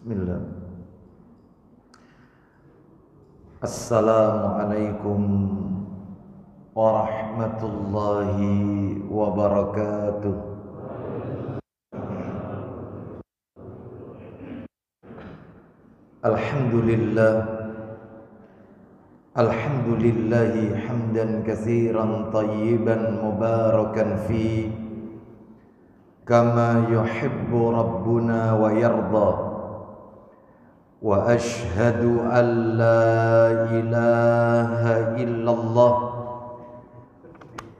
Bismillah. Assalamualaikum warahmatullahi wabarakatuh. Alhamdulillah. Alhamdulillahi hamdan katsiran tayyiban mubarakan fi kama yuhibbu rabbuna wa yarda. Wa ashhadu an la ilaha illallah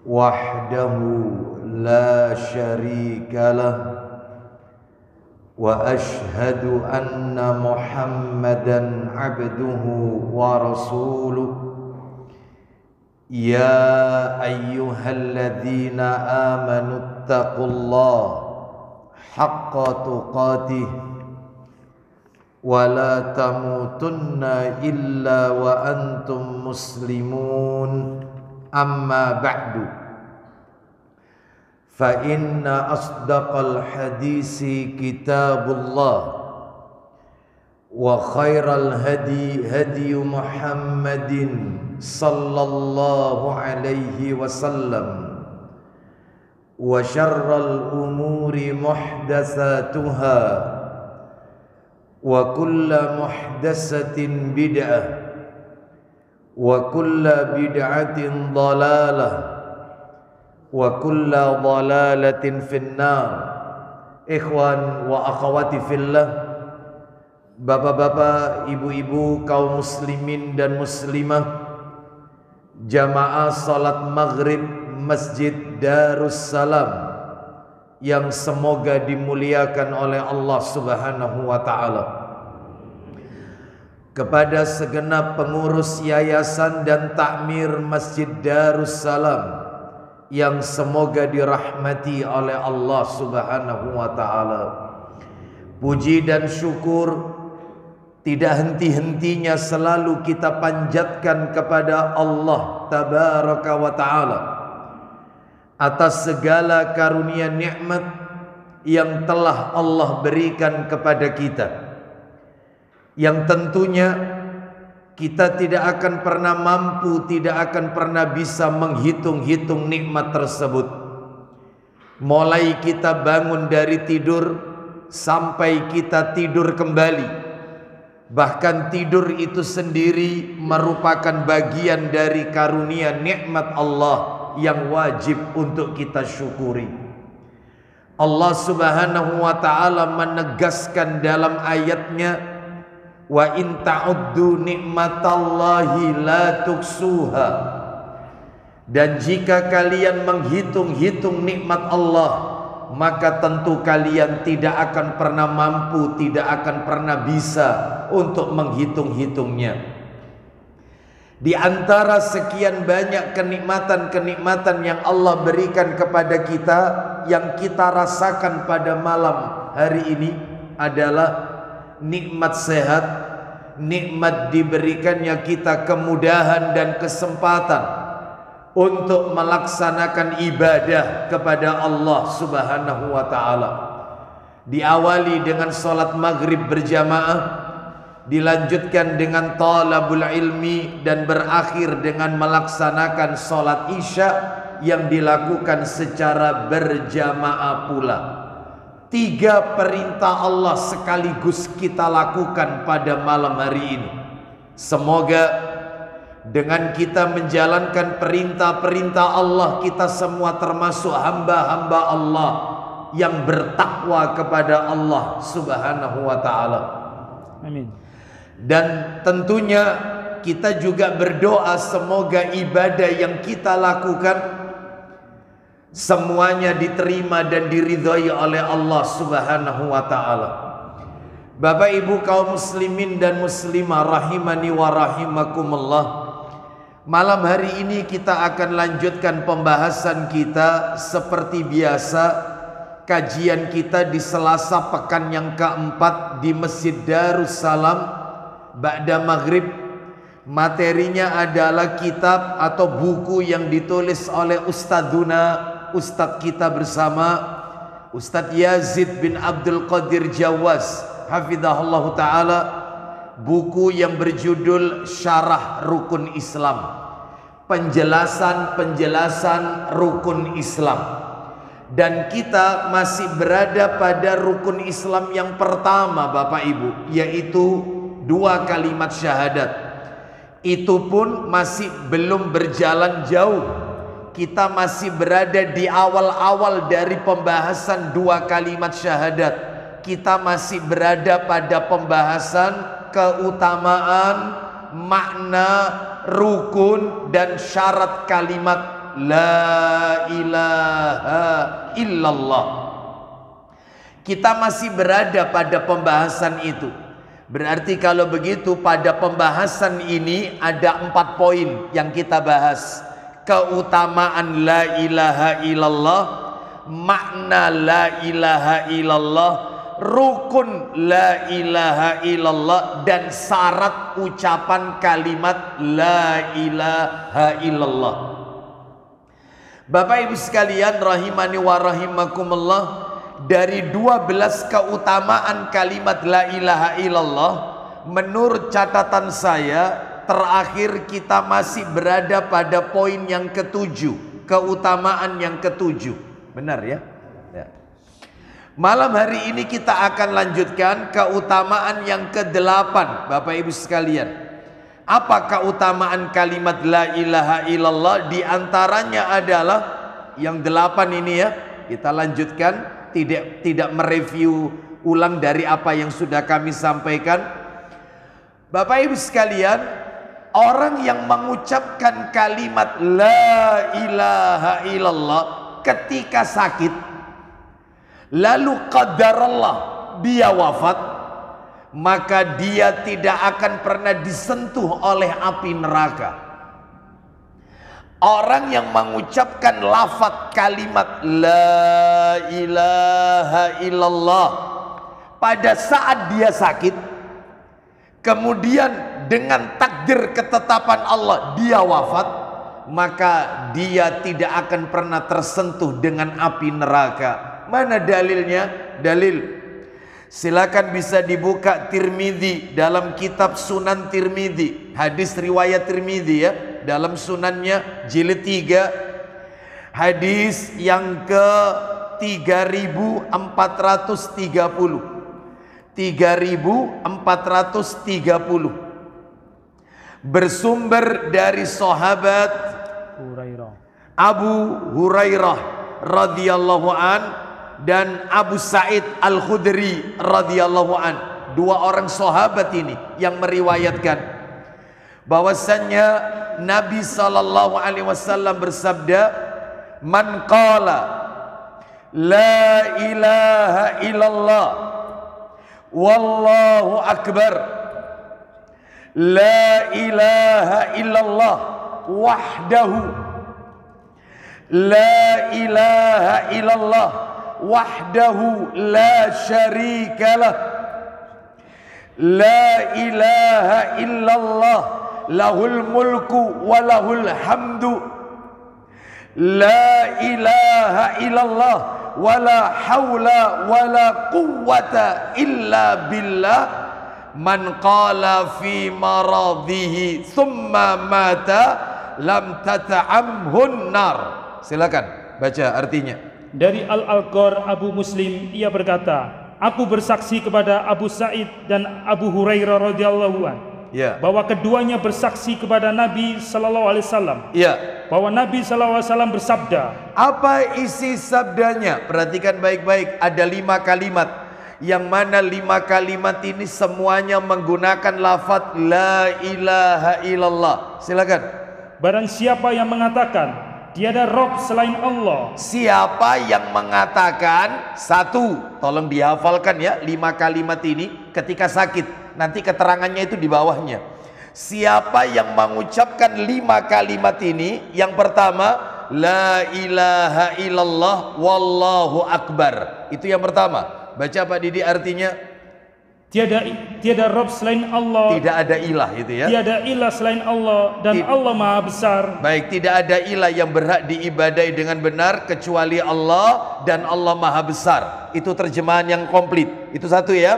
wahdahu la syarika lah wa ashhadu anna Muhammadan abduhu wa rasuluh. Ya ayyuhalladzina amanu taqullaha haqqa tuqatih wa la tamutunna illa wa antum muslimun. Amma ba'du, fa inna asdaqal hadisi kitabullah wa khairal hadi hadi Muhammadin sallallahu alaihi wasallam wa syarral umuri muhdatsatuha wa kulla muhdatsatin bid'ah wa kulla bid'atin dhalalah wa kulla dhalalatin finnar. Ikhwan wa akhwati fillah, bapak-bapak, ibu-ibu, kaum muslimin dan muslimah, jamaah salat maghrib Masjid Darussalam yang semoga dimuliakan oleh Allah Subhanahu wa ta'ala. Kepada segenap pengurus yayasan dan takmir Masjid Darussalam yang semoga dirahmati oleh Allah Subhanahu wa ta'ala, puji dan syukur tidak henti-hentinya selalu kita panjatkan kepada Allah Tabaraka wa ta'ala atas segala karunia nikmat yang telah Allah berikan kepada kita, yang tentunya kita tidak akan pernah mampu, tidak akan pernah bisa menghitung-hitung nikmat tersebut. Mulai kita bangun dari tidur sampai kita tidur kembali, bahkan tidur itu sendiri merupakan bagian dari karunia nikmat Allah yang wajib untuk kita syukuri. Allah Subhanahu wa ta'ala menegaskan dalam ayatnya, wa in ta'uddu nikmatallahi la tuksuha, dan jika kalian menghitung-hitung nikmat Allah, maka tentu kalian tidak akan pernah mampu, tidak akan pernah bisa untuk menghitung-hitungnya. Di antara sekian banyak kenikmatan-kenikmatan yang Allah berikan kepada kita, yang kita rasakan pada malam hari ini adalah nikmat sehat, nikmat diberikannya kita kemudahan dan kesempatan untuk melaksanakan ibadah kepada Allah Subhanahu wa ta'ala. Diawali dengan salat maghrib berjamaah, dilanjutkan dengan talabul ilmi, dan berakhir dengan melaksanakan salat isya yang dilakukan secara berjamaah pula. 3 perintah Allah sekaligus kita lakukan pada malam hari ini. Semoga dengan kita menjalankan perintah-perintah Allah, kita semua termasuk hamba-hamba Allah yang bertakwa kepada Allah Subhanahu wa ta'ala. Amin. Dan tentunya kita juga berdoa semoga ibadah yang kita lakukan semuanya diterima dan diridhai oleh Allah Subhanahu wa ta'ala. Bapak ibu kaum muslimin dan muslimah rahimani wa rahimakumullah, malam hari ini kita akan lanjutkan pembahasan kita seperti biasa. Kajian kita di Selasa pekan yang keempat di Masjid Darussalam ba'da maghrib. Materinya adalah kitab atau buku yang ditulis oleh Ustadz kita bersama, Ustadz Yazid bin Abdul Qadir Jawaz hafizahullah taala, buku yang berjudul Syarah Rukun Islam, penjelasan-penjelasan rukun Islam. Dan kita masih berada pada rukun Islam yang pertama Bapak Ibu, yaitu 2 kalimat syahadat. Itu pun masih belum berjalan jauh. Kita masih berada di awal-awal dari pembahasan 2 kalimat syahadat. Kita masih berada pada pembahasan keutamaan, makna, rukun dan syarat kalimat La ilaha illallah. Kita masih berada pada pembahasan itu. Berarti kalau begitu pada pembahasan ini ada 4 poin yang kita bahas. Keutamaan la ilaha illallah, makna la ilaha illallah, rukun la ilaha illallah, dan syarat ucapan kalimat la ilaha illallah. Bapak Ibu sekalian rahimani wa rahimakumullah, dari 12 keutamaan kalimat la ilaha illallah, menurut catatan saya terakhir kita masih berada pada poin yang ke-7, keutamaan yang ke-7. Benar ya? Ya. Malam hari ini kita akan lanjutkan keutamaan yang ke-8 Bapak Ibu sekalian. Apa keutamaan kalimat la ilaha illallah? Di antaranya adalah yang 8 ini ya. Kita lanjutkan, tidak mereview ulang dari apa yang sudah kami sampaikan. Bapak Ibu sekalian, orang yang mengucapkan kalimat la ilaha illallah ketika sakit, lalu qadarallah dia wafat, maka dia tidak akan pernah disentuh oleh api neraka. Orang yang mengucapkan lafaz kalimat la ilaha illallah pada saat dia sakit, kemudian dengan takdir ketetapan Allah dia wafat, maka dia tidak akan pernah tersentuh dengan api neraka. Mana dalilnya? Dalil, silakan bisa dibuka Tirmidzi, dalam kitab Sunan Tirmidzi, hadis riwayat Tirmidzi ya, dalam sunannya jilid 3, hadis yang ke 3430, bersumber dari sahabat Abu Hurairah radhiyallahu an dan Abu Sa'id Al-Khudri radhiyallahu an. 2 orang sahabat ini yang meriwayatkan bahwasannya Nabi sallallahu alaihi wasallam bersabda, "Man qala la ilaha illallah wallahu akbar, la ilaha illallah wahdahu, la ilaha illallah wahdahu la syarika lah, la ilaha illallah lahul mulku wa lahul hamdu, la ilaha illallah wa la hawla wa la quwwata illa billah, man qala fi maradhihi thumma mata lam tata'amhun nar." Silakan baca artinya. Dari Al-Alqor Abu Muslim, ia berkata, aku bersaksi kepada Abu Sa'id dan Abu Hurairah radhiyallahu an, ya, bahwa keduanya bersaksi kepada Nabi sallallahu alaihi wasallam, ya, bahwa Nabi sallallahu alaihi wasallam bersabda. Apa isi sabdanya? Perhatikan baik-baik, ada 5 kalimat, yang mana 5 kalimat ini semuanya menggunakan lafaz la ilaha illallah. Silakan. Barang siapa yang mengatakan tiada Rob selain Allah. Siapa yang mengatakan, 1, tolong dihafalkan ya 5 kalimat ini ketika sakit. Nanti keterangannya itu di bawahnya. Siapa yang mengucapkan 5 kalimat ini, yang pertama la ilaha illallah wallahu akbar. Itu yang pertama. Baca Pak Didi artinya. Tiada Rob selain Allah. Tidak ada ilah itu ya. Tiada ilah selain Allah dan Allah Maha Besar. Baik, tidak ada ilah yang berhak diibadai dengan benar kecuali Allah dan Allah Maha Besar. Itu terjemahan yang komplit. Itu 1 ya.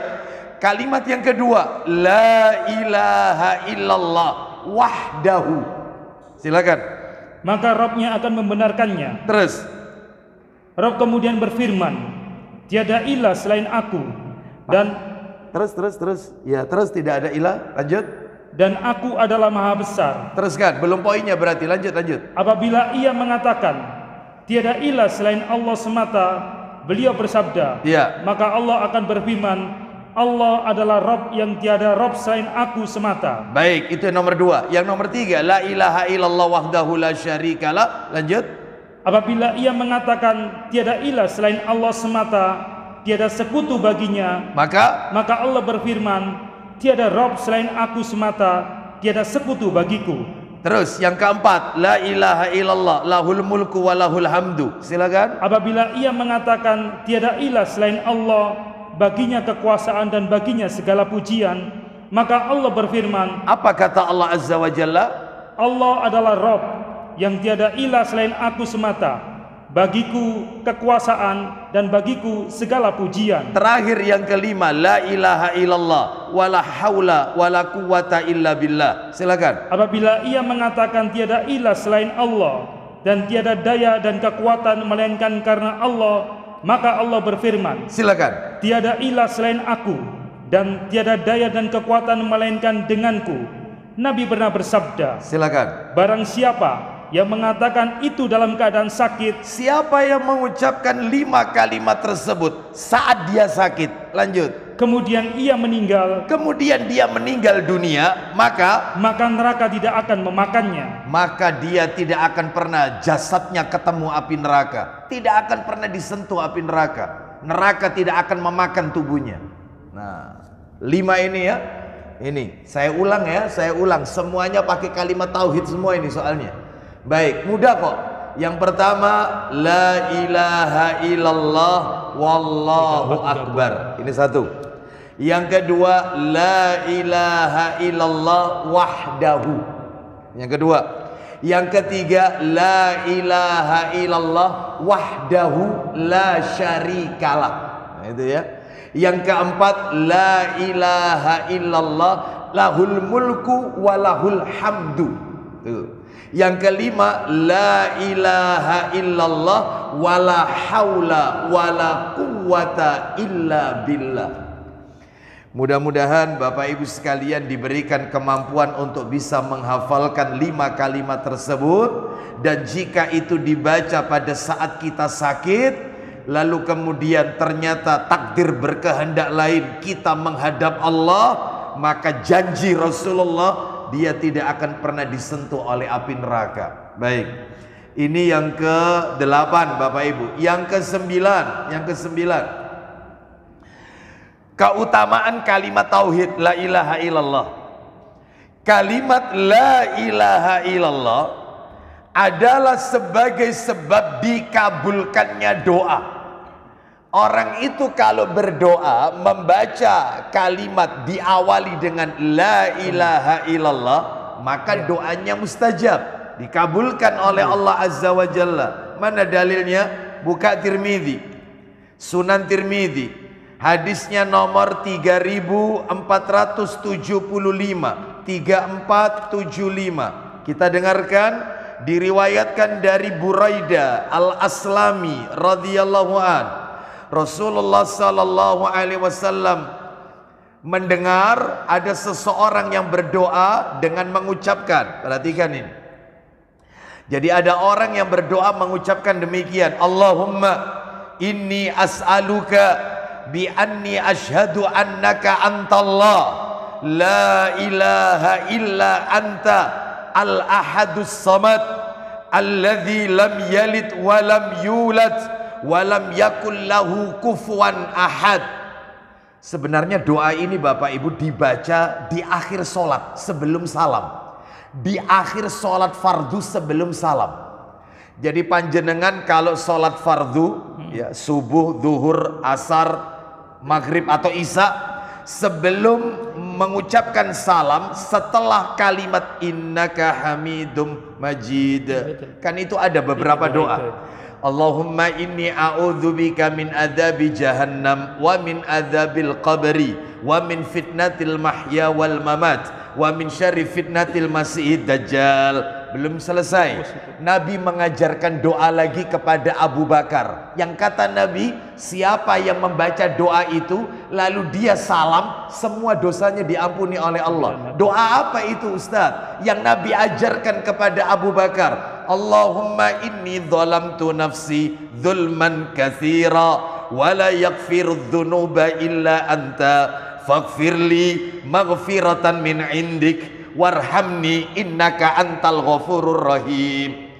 Kalimat yang kedua, la ilaha illallah wahdahu. Silakan. Maka Rabb-nya akan membenarkannya. Terus. Rabb kemudian berfirman, tiada ilah selain aku, dan terus. Ya, terus tidak ada ilah. Lanjut. Dan aku adalah maha besar. Teruskan, belum poinnya berarti. Lanjut. Apabila ia mengatakan tiada ilah selain Allah semata, beliau bersabda, ya. Maka Allah akan berfirman, Allah adalah Rabb yang tiada Rabb selain aku semata. Baik, itu yang nomor 2. Yang nomor 3, la ilaha illallah wahdahu la syarikalah. Lanjut. Apabila ia mengatakan tiada ilah selain Allah semata, tiada sekutu baginya, maka Allah berfirman, tiada Rabb selain aku semata, tiada sekutu bagiku. Terus yang keempat, la ilaha illallah lahul mulku wa lahul hamdu. Silakan. Apabila ia mengatakan tiada ilah selain Allah, baginya kekuasaan dan baginya segala pujian, maka Allah berfirman, apa kata Allah Azza wa Jalla? Allah adalah Rabb yang tiada ilah selain aku semata, bagiku kekuasaan dan bagiku segala pujian. Terakhir yang kelima, la ilaha illallah wala haula wala quwata illa billah. Silakan. Apabila ia mengatakan tiada ilah selain Allah dan tiada daya dan kekuatan melainkan karena Allah, maka Allah berfirman, silakan. Tiada ilah selain aku dan tiada daya dan kekuatan melainkan denganku. Nabi pernah bersabda, silakan. Barang siapa yang mengatakan itu dalam keadaan sakit, siapa yang mengucapkan 5 kalimat tersebut saat dia sakit, lanjut, kemudian dia meninggal dunia, maka neraka tidak akan memakannya, maka dia tidak akan pernah jasadnya ketemu api neraka, tidak akan pernah disentuh api neraka, neraka tidak akan memakan tubuhnya. Nah, 5 ini ya, ini saya ulang semuanya pakai kalimat tauhid semua ini soalnya. Baik, mudah kok. Yang pertama, la ilaha illallah wallahu akbar. Ini 1. Yang kedua, la ilaha illallah wahdahu. Yang kedua. Yang ketiga, la ilaha illallah wahdahu la syarikalah. Nah, itu ya. Yang keempat, la ilaha illallah lahul mulku wa lahul hamdu. Tuh. Yang kelima, la ilaha illallah wala haula wala quwata illa billah. Mudah-mudahan Bapak Ibu sekalian diberikan kemampuan untuk bisa menghafalkan 5 kalimat tersebut, dan jika itu dibaca pada saat kita sakit, lalu kemudian ternyata takdir berkehendak lain, kita menghadap Allah, maka janji Rasulullah, dia tidak akan pernah disentuh oleh api neraka. Baik, ini yang ke-8 Bapak Ibu. Yang ke-9, keutamaan kalimat tauhid la ilaha illallah. Kalimat la ilaha illallah adalah sebagai sebab dikabulkannya doa. Orang itu kalau berdoa membaca kalimat diawali dengan la ilaha illallah, maka doanya mustajab, dikabulkan oleh Allah Azza wa Jalla. Mana dalilnya? Buka Tirmidzi, Sunan Tirmidzi, hadisnya nomor 3475, 3475. Kita dengarkan, diriwayatkan dari Buraidah Al-Aslami radhiyallahu an. Rasulullah sallallahu alaihi wasallam mendengar ada seseorang yang berdoa dengan mengucapkan, perhatikan ini. Jadi ada orang yang berdoa mengucapkan demikian, Allahumma inni as'aluka bi anni asyhadu annaka antallah la ilaha illa anta al-ahadus samad alladzi lam yalid wa lam yulad walam yakul lahu kufuwan ahad. Sebenarnya doa ini Bapak Ibu dibaca di akhir sholat sebelum salam, di akhir sholat fardu sebelum salam. Jadi panjenengan kalau sholat fardu ya, subuh, zuhur, asar, maghrib atau isya, sebelum mengucapkan salam, setelah kalimat innaka hamidum majid, kan itu ada beberapa doa. Allahumma inni a'udzubika min adzabi jahannam wa min adzabil qabri wa min fitnatil mahya wal mamat wa min syarri fitnatil masiihid dajjal. Belum selesai, Nabi mengajarkan doa lagi kepada Abu Bakar. Yang kata Nabi, siapa yang membaca doa itu lalu dia salam, semua dosanya diampuni oleh Allah. Doa apa itu Ustaz? Yang Nabi ajarkan kepada Abu Bakar, Allahumma inni dhalamtu nafsi dhulman katsira wa la yaghfiru dhunuba illa anta faghfirli maghfiratan min indik warhamni innaka antal ghafurur rahim.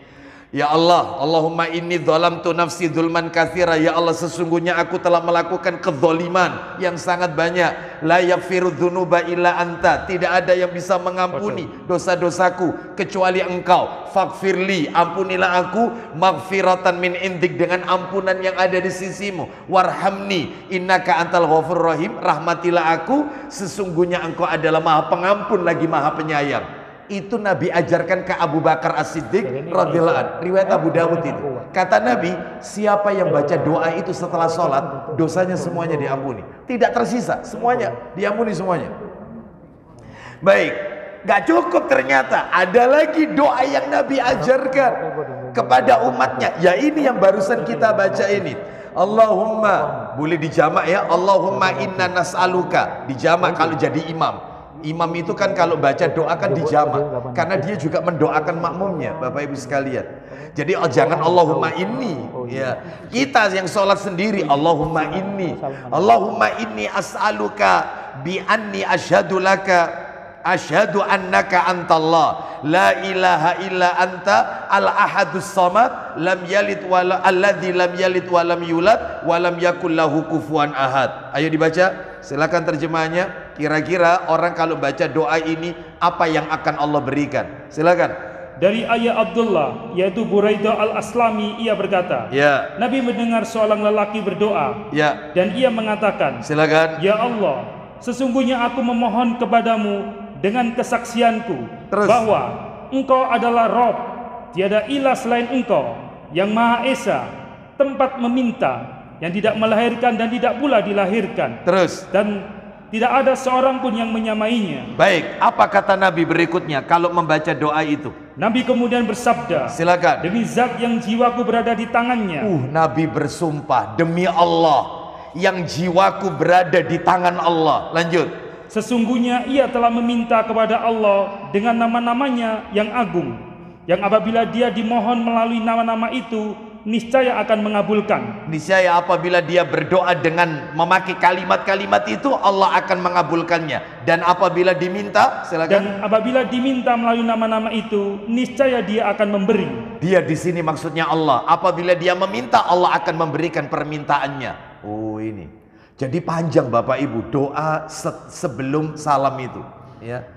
Ya Allah, Allahumma inni dhalamtu nafsi dzulman katsira. Ya Allah, sesungguhnya aku telah melakukan kezaliman yang sangat banyak. La yaghfiru dzunuba illa anta. Tidak ada yang bisa mengampuni dosa-dosaku kecuali Engkau. Faghfirli, ampunilah aku, maghfiratan min indik, dengan ampunan yang ada di sisimu. Warhamni innaka antal ghafurur rahim. Rahmatilah aku, sesungguhnya Engkau adalah Maha Pengampun lagi Maha Penyayang. Itu Nabi ajarkan ke Abu Bakar As-Siddiq radhiyallahu anhu. Riwayat Abu Dawud itu. Kata Nabi, siapa yang baca doa itu setelah sholat, dosanya semuanya diampuni. Tidak tersisa, semuanya diampuni semuanya. Baik, gak cukup ternyata. Ada lagi doa yang Nabi ajarkan kepada umatnya. Ya ini yang barusan kita baca ini. Allahumma, boleh dijamak ya. Allahumma inna nas'aluka. Dijamak kalau jadi imam. Imam itu kan kalau baca doa kan dijamak, karena dia juga mendoakan makmumnya, Bapak Ibu sekalian. Jadi jangan Allahumma inni, ya. Kita yang sholat sendiri Allahumma inni as'aluka bi anni asyhadu laka asyhadu annaka antallah la ilaha illa anta al ahadus samad lam yalid wala alladzi lam yalid wa lam yulad wa lam yakul lahu kufuwan ahad. Ayo dibaca, silakan terjemahannya. Kira-kira orang kalau baca doa ini apa yang akan Allah berikan? Silakan. Dari ayah Abdullah, yaitu Buraidah al-Aslami, ia berkata, ya. Nabi mendengar seorang lelaki berdoa, ya. Dan ia mengatakan, silakan. Ya Allah, sesungguhnya aku memohon kepadamu dengan kesaksianku bahwa Engkau adalah Rabb, tiada ilah selain Engkau, yang Maha Esa, tempat meminta, yang tidak melahirkan dan tidak pula dilahirkan. Dan tidak ada seorang pun yang menyamainya. Baik, apa kata Nabi berikutnya kalau membaca doa itu? Nabi kemudian bersabda, silakan. Demi zat yang jiwaku berada di tangannya. Nabi bersumpah, demi Allah yang jiwaku berada di tangan Allah. Lanjut. Sesungguhnya ia telah meminta kepada Allah dengan nama-namanya yang agung, yang apabila dia dimohon melalui nama-nama itu, niscaya akan mengabulkan. Niscaya apabila dia berdoa dengan memakai kalimat-kalimat itu, Allah akan mengabulkannya. Dan apabila diminta, silakan. Dan apabila diminta melalui nama-nama itu, niscaya dia akan memberi. Dia di sini maksudnya Allah. Apabila dia meminta, Allah akan memberikan permintaannya. Oh ini. Jadi panjang Bapak Ibu doa sebelum salam itu. Ya.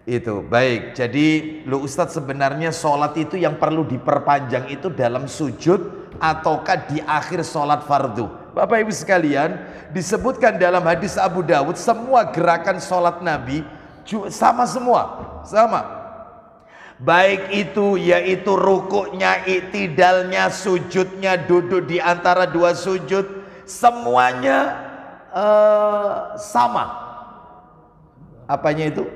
Itu baik. Jadi lu Ustadz, sebenarnya sholat itu yang perlu diperpanjang itu dalam sujud ataukah di akhir sholat fardu? Bapak Ibu sekalian, disebutkan dalam hadis Abu Dawud, semua gerakan sholat Nabi sama semua, sama. Baik itu yaitu rukuknya, iktidalnya, sujudnya, duduk di antara dua sujud, semuanya sama. Apanya itu?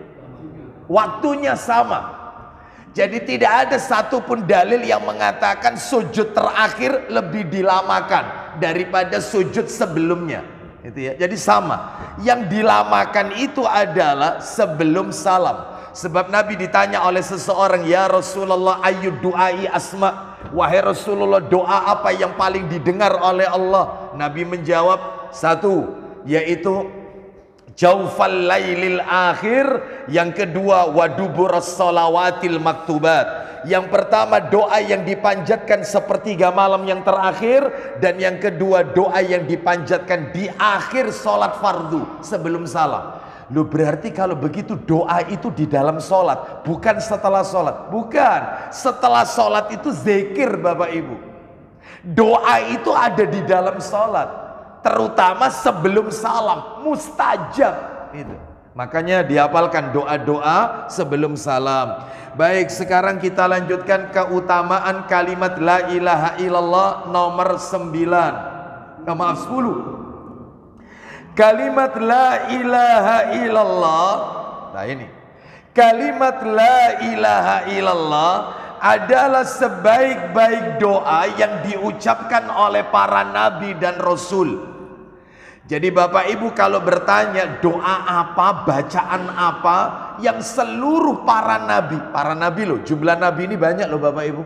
Waktunya sama. Jadi tidak ada satupun dalil yang mengatakan sujud terakhir lebih dilamakan daripada sujud sebelumnya. Itu ya. Jadi sama. Yang dilamakan itu adalah sebelum salam. Sebab Nabi ditanya oleh seseorang, ya Rasulullah, ayu du'ai asma. Wahai Rasulullah, doa apa yang paling didengar oleh Allah? Nabi menjawab, satu, yaitu Jaufal lailil akhir. Yang kedua, waduburas salawatil maktubat. Yang pertama, doa yang dipanjatkan sepertiga malam yang terakhir. Dan yang kedua, doa yang dipanjatkan di akhir sholat fardu sebelum salam. Loh, berarti kalau begitu doa itu di dalam sholat, bukan setelah sholat. Bukan, setelah sholat itu zikir Bapak Ibu. Doa itu ada di dalam sholat, terutama sebelum salam, mustajab itu. Makanya dihafalkan doa-doa sebelum salam. Baik, sekarang kita lanjutkan keutamaan kalimat la ilaha illallah nomor 9. Maaf, 10. Kalimat la ilaha illallah. Nah ini. Kalimat la ilaha illallah adalah sebaik-baik doa yang diucapkan oleh para nabi dan rasul. Jadi Bapak Ibu kalau bertanya doa apa, bacaan apa yang seluruh para nabi loh, jumlah nabi ini banyak loh Bapak Ibu.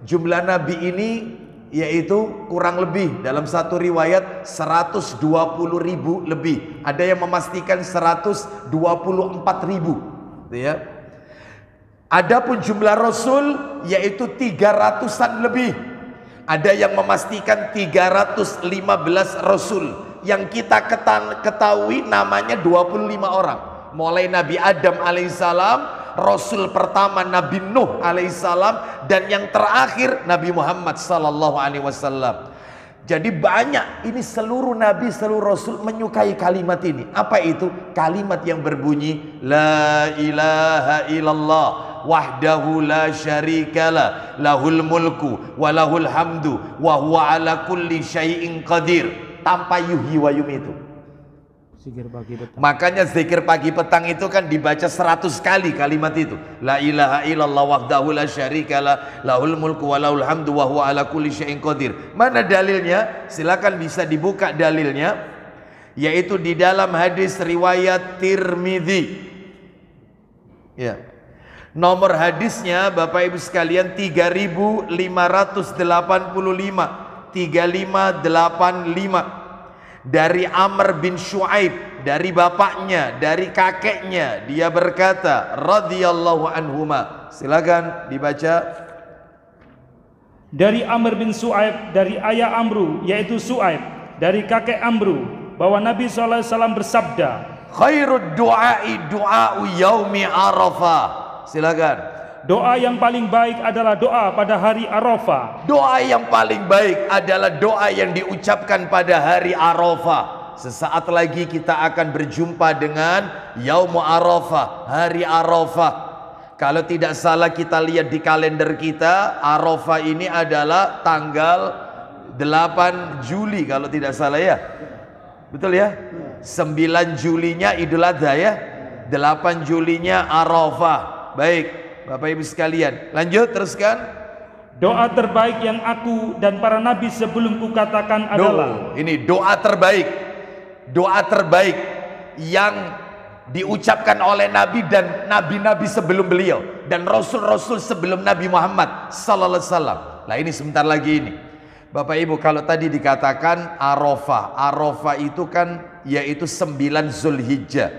Jumlah nabi ini yaitu kurang lebih dalam satu riwayat 120.000 lebih. Ada yang memastikan 124.000, ya. Adapun jumlah rasul yaitu 300-an lebih. Ada yang memastikan 315 rasul. Yang kita ketahui namanya 25 orang. Mulai Nabi Adam alaihissalam, Rasul pertama Nabi Nuh alaihissalam, dan yang terakhir Nabi Muhammad sallallahu alaihi wasallam. Jadi banyak, ini seluruh Nabi, seluruh Rasul menyukai kalimat ini. Apa itu? Kalimat yang berbunyi La ilaha illallah wahdahu la syarikalah lahul mulku walahul hamdu wa huwa ala kulli syai'in qadir. Tanpa yuhyi wa yumitu. Makanya zikir pagi petang itu kan dibaca 100 kali kalimat itu. La ilaha illallah wahdahu la syarikalah lahul mulku wa lahul hamdu wa huwa ala kulli syai'in qadir. Mana dalilnya? Silakan bisa dibuka dalilnya, yaitu di dalam hadis riwayat Tirmidzi. Ya. Nomor hadisnya Bapak Ibu sekalian 3585. 3585 dari Amr bin Shu'aib, dari bapaknya, dari kakeknya, dia berkata radhiyallahu anhuma. Silakan dibaca. Dari Amr bin Shu'aib, dari ayah Amru yaitu Shu'aib, dari kakek Amru, bahwa Nabi SAW bersabda, khairud du'ai du'a'u yaumi Arafah. Silakan. Doa yang paling baik adalah doa pada hari Arafah. Doa yang paling baik adalah doa yang diucapkan pada hari Arafah. Sesaat lagi kita akan berjumpa dengan Yaum Arafah, hari Arafah. Kalau tidak salah kita lihat di kalender kita, Arafah ini adalah tanggal 8 Juli kalau tidak salah ya. Betul ya? 9 Julinya Idul Adha ya. 8 Julinya Arafah. Baik. Bapak Ibu sekalian, lanjut teruskan. Doa terbaik yang aku dan para nabi sebelumku katakan adalah. Ini doa terbaik. Doa terbaik yang diucapkan oleh nabi dan nabi-nabi sebelum beliau dan rasul-rasul sebelum Nabi Muhammad sallallahu alaihi wasallam. Nah, ini sebentar lagi ini. Bapak Ibu, kalau tadi dikatakan Arafah. Arafah itu kan yaitu 9 Zulhijjah.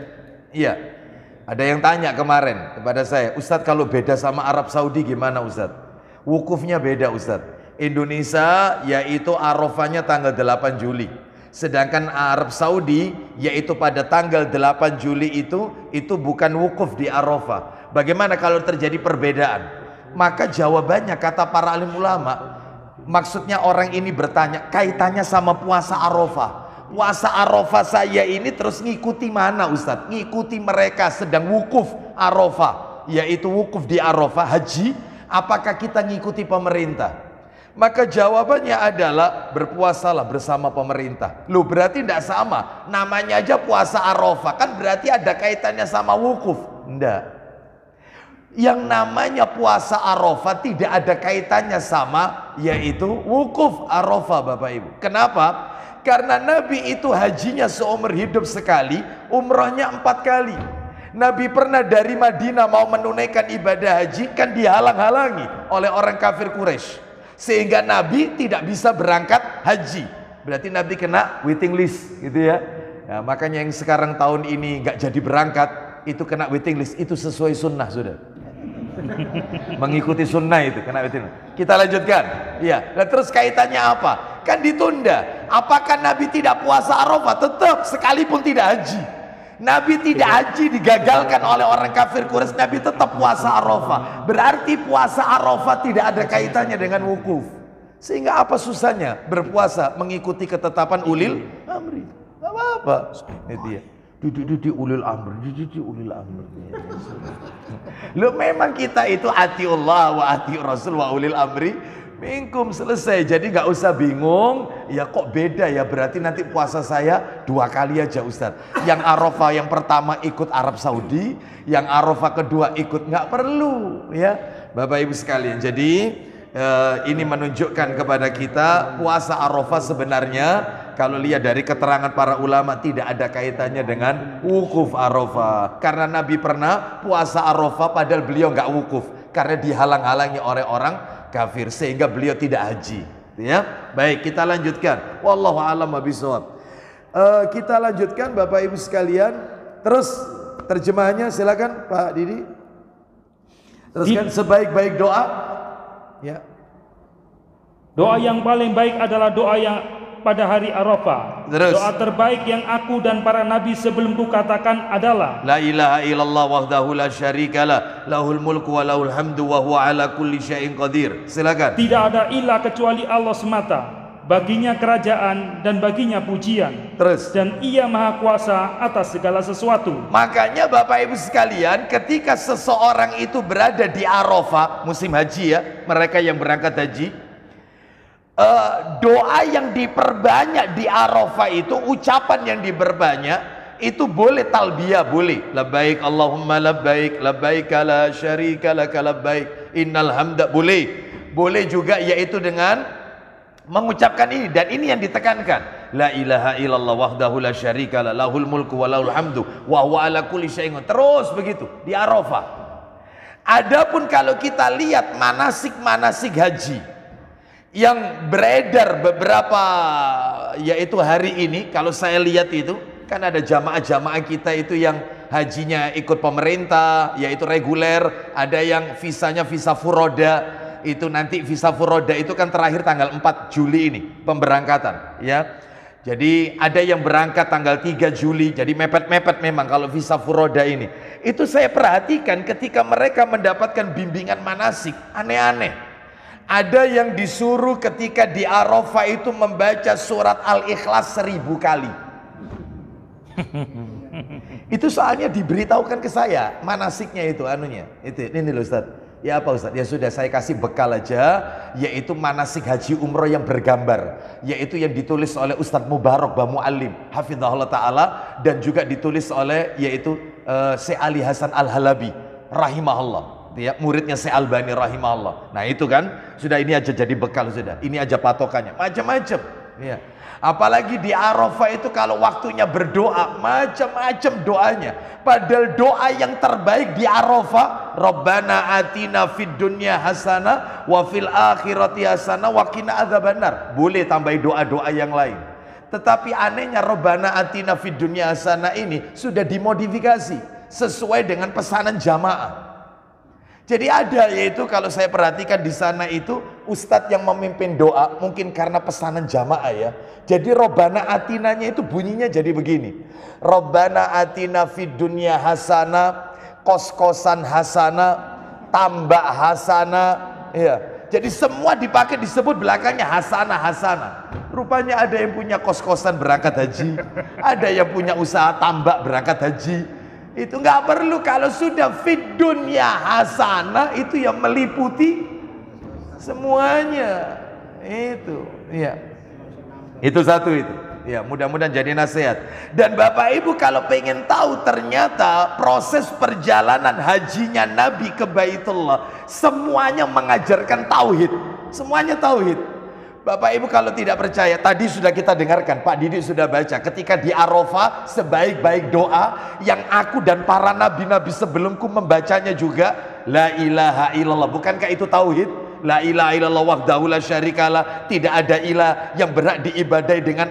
Iya. Ada yang tanya kemarin kepada saya, Ustadz kalau beda sama Arab Saudi gimana Ustadz? Wukufnya beda Ustadz. Indonesia yaitu Arafahnya tanggal 8 Juli. Sedangkan Arab Saudi yaitu pada tanggal 8 Juli itu bukan wukuf di Arafah. Bagaimana kalau terjadi perbedaan? Maka jawabannya kata para alim ulama, maksudnya orang ini bertanya kaitannya sama puasa Arafah. Puasa Arafah saya ini terus ngikuti mana Ustadz? Ngikuti mereka sedang wukuf Arafah, yaitu wukuf di Arafah, haji. Apakah kita ngikuti pemerintah? Maka jawabannya adalah berpuasalah bersama pemerintah. Loh, berarti tidak sama. Namanya aja puasa Arafah, kan berarti ada kaitannya sama wukuf. Enggak. Yang namanya puasa Arafah tidak ada kaitannya sama yaitu wukuf Arafah Bapak Ibu. Kenapa? Karena Nabi itu hajinya seumur hidup sekali, umrahnya 4 kali. Nabi pernah dari Madinah mau menunaikan ibadah haji, kan dihalang-halangi oleh orang kafir Quraisy. Sehingga Nabi tidak bisa berangkat haji. Berarti Nabi kena waiting list gitu ya. Nah, makanya yang sekarang tahun ini nggak jadi berangkat, itu kena waiting list. Itu sesuai sunnah sudah. Mengikuti sunnah itu kena waiting list. Kita lanjutkan. Iya. Nah, terus kaitannya apa? Kan ditunda. Apakah Nabi tidak puasa Arafah? Tetap, sekalipun tidak haji. Nabi tidak haji digagalkan oleh orang kafir Quraisy, Nabi tetap puasa Arafah. Berarti puasa Arafah tidak ada kaitannya dengan wukuf. Sehingga apa susahnya berpuasa mengikuti ketetapan ulil amri? Gak apa-apa. Itu ya. Duduk ulil amr, ulil amr. Lo memang kita itu atiullah wa atiur rasul wa ulil amri minkum, selesai. Jadi nggak usah bingung, ya kok beda ya, berarti nanti puasa saya 2 kali aja Ustaz. Yang Arafah yang pertama ikut Arab Saudi, yang Arafah kedua ikut, nggak perlu ya Bapak Ibu sekalian. Jadi ini menunjukkan kepada kita puasa Arafah sebenarnya kalau lihat dari keterangan para ulama tidak ada kaitannya dengan wukuf Arafah. Karena Nabi pernah puasa Arafah padahal beliau nggak wukuf karena dihalang-halangi oleh orang kafir sehingga beliau tidak haji, ya. Baik, kita lanjutkan. Wallahu a'lam bishawab. Kita lanjutkan Bapak Ibu sekalian. Terus terjemahannya silakan Pak Didi. Teruskan. Sebaik-baik doa, ya. Doa yang paling baik adalah doa yang pada hari Arafah. Terus. Doa terbaik yang aku dan para nabi sebelumku katakan adalah La ilaha illallah wahdahu la syarikalah, lahul mulku wa lahul hamdu wa huwa ala kulli syai'in qadir. Silakan. Tidak ada ilah kecuali Allah semata. Baginya kerajaan dan baginya pujian. Terus. Dan ia maha kuasa atas segala sesuatu. Makanya Bapak Ibu sekalian, ketika seseorang itu berada di Arafah musim haji ya, mereka yang berangkat haji, doa yang diperbanyak di Arafah itu, ucapan yang diperbanyak itu boleh talbiyah, boleh labbaik Allahumma labbaik, labbaik la syarika laka labbaik, innal hamda, boleh juga yaitu dengan mengucapkan ini, dan ini yang ditekankan, la ilaha illallah wahdahu la syarika la, lahul mulku wa lahul hamdu wa huwa ala kulli syai'in, terus begitu di Arafah. Adapun kalau kita lihat manasik haji yang beredar beberapa, yaitu hari ini, kalau saya lihat itu kan ada jamaah-jamaah kita itu yang hajinya ikut pemerintah, yaitu reguler, ada yang visanya visa furoda. Itu nanti visa furoda itu kan terakhir tanggal 4 Juli ini pemberangkatan ya. Jadi ada yang berangkat tanggal 3 Juli, jadi mepet-mepet memang kalau visa furoda ini. Itu saya perhatikan ketika mereka mendapatkan bimbingan manasik, aneh-aneh. Ada yang disuruh ketika di Arafah itu membaca surat Al-Ikhlas 1000 kali. Itu soalnya diberitahukan ke saya manasiknya itu anunya. Itu ini loh Ustaz. Ya apa Ustaz? Ya sudah, saya kasih bekal aja, yaitu manasik haji umroh yang bergambar, yaitu yang ditulis oleh Ustaz Mubarak Bamu'alim hafizahullah ta'ala, dan juga ditulis oleh yaitu Syekh Ali Hasan Al-Halabi rahimahullah, ya, muridnya Syekh Albani rahimahullah. Nah itu kan sudah, ini aja jadi bekal, sudah ini aja patokannya, macam-macam ya. Apalagi di Arafah itu kalau waktunya berdoa, macam-macam doanya. Padahal doa yang terbaik di Arafah, Rabbana atina fid dunya hasanah wa fil akhirati hasanah wa qina adzabannar. Boleh tambah doa-doa yang lain. Tetapi anehnya Rabbana atina fid dunya hasanah ini sudah dimodifikasi sesuai dengan pesanan jamaah. Jadi ada, yaitu kalau saya perhatikan di sana itu ustadz yang memimpin doa, mungkin karena pesanan jamaah ya. Jadi Robbana atinanya itu bunyinya jadi begini. Robbana atina fid dunya hasana, kos-kosan hasana, tambah hasana, ya. Jadi semua dipakai disebut belakangnya hasana. Rupanya ada yang punya kos-kosan berangkat haji, ada yang punya usaha tambak berangkat haji. Itu nggak perlu, kalau sudah fid dunya hasanah itu yang meliputi semuanya. Itu ya, itu satu itu ya, mudah-mudahan jadi nasihat. Dan Bapak Ibu kalau pengen tahu ternyata proses perjalanan hajinya Nabi ke Baitullah semuanya mengajarkan tauhid, semuanya tauhid. Bapak Ibu kalau tidak percaya, tadi sudah kita dengarkan, Pak Didi sudah baca, ketika di Arafah sebaik-baik doa yang aku dan para nabi-nabi sebelumku membacanya juga, la ilaha illallah. Bukankah itu tauhid? La ilaha illallah wahdahu la syarikalah, tidak ada ilah yang berhak diibadai dengan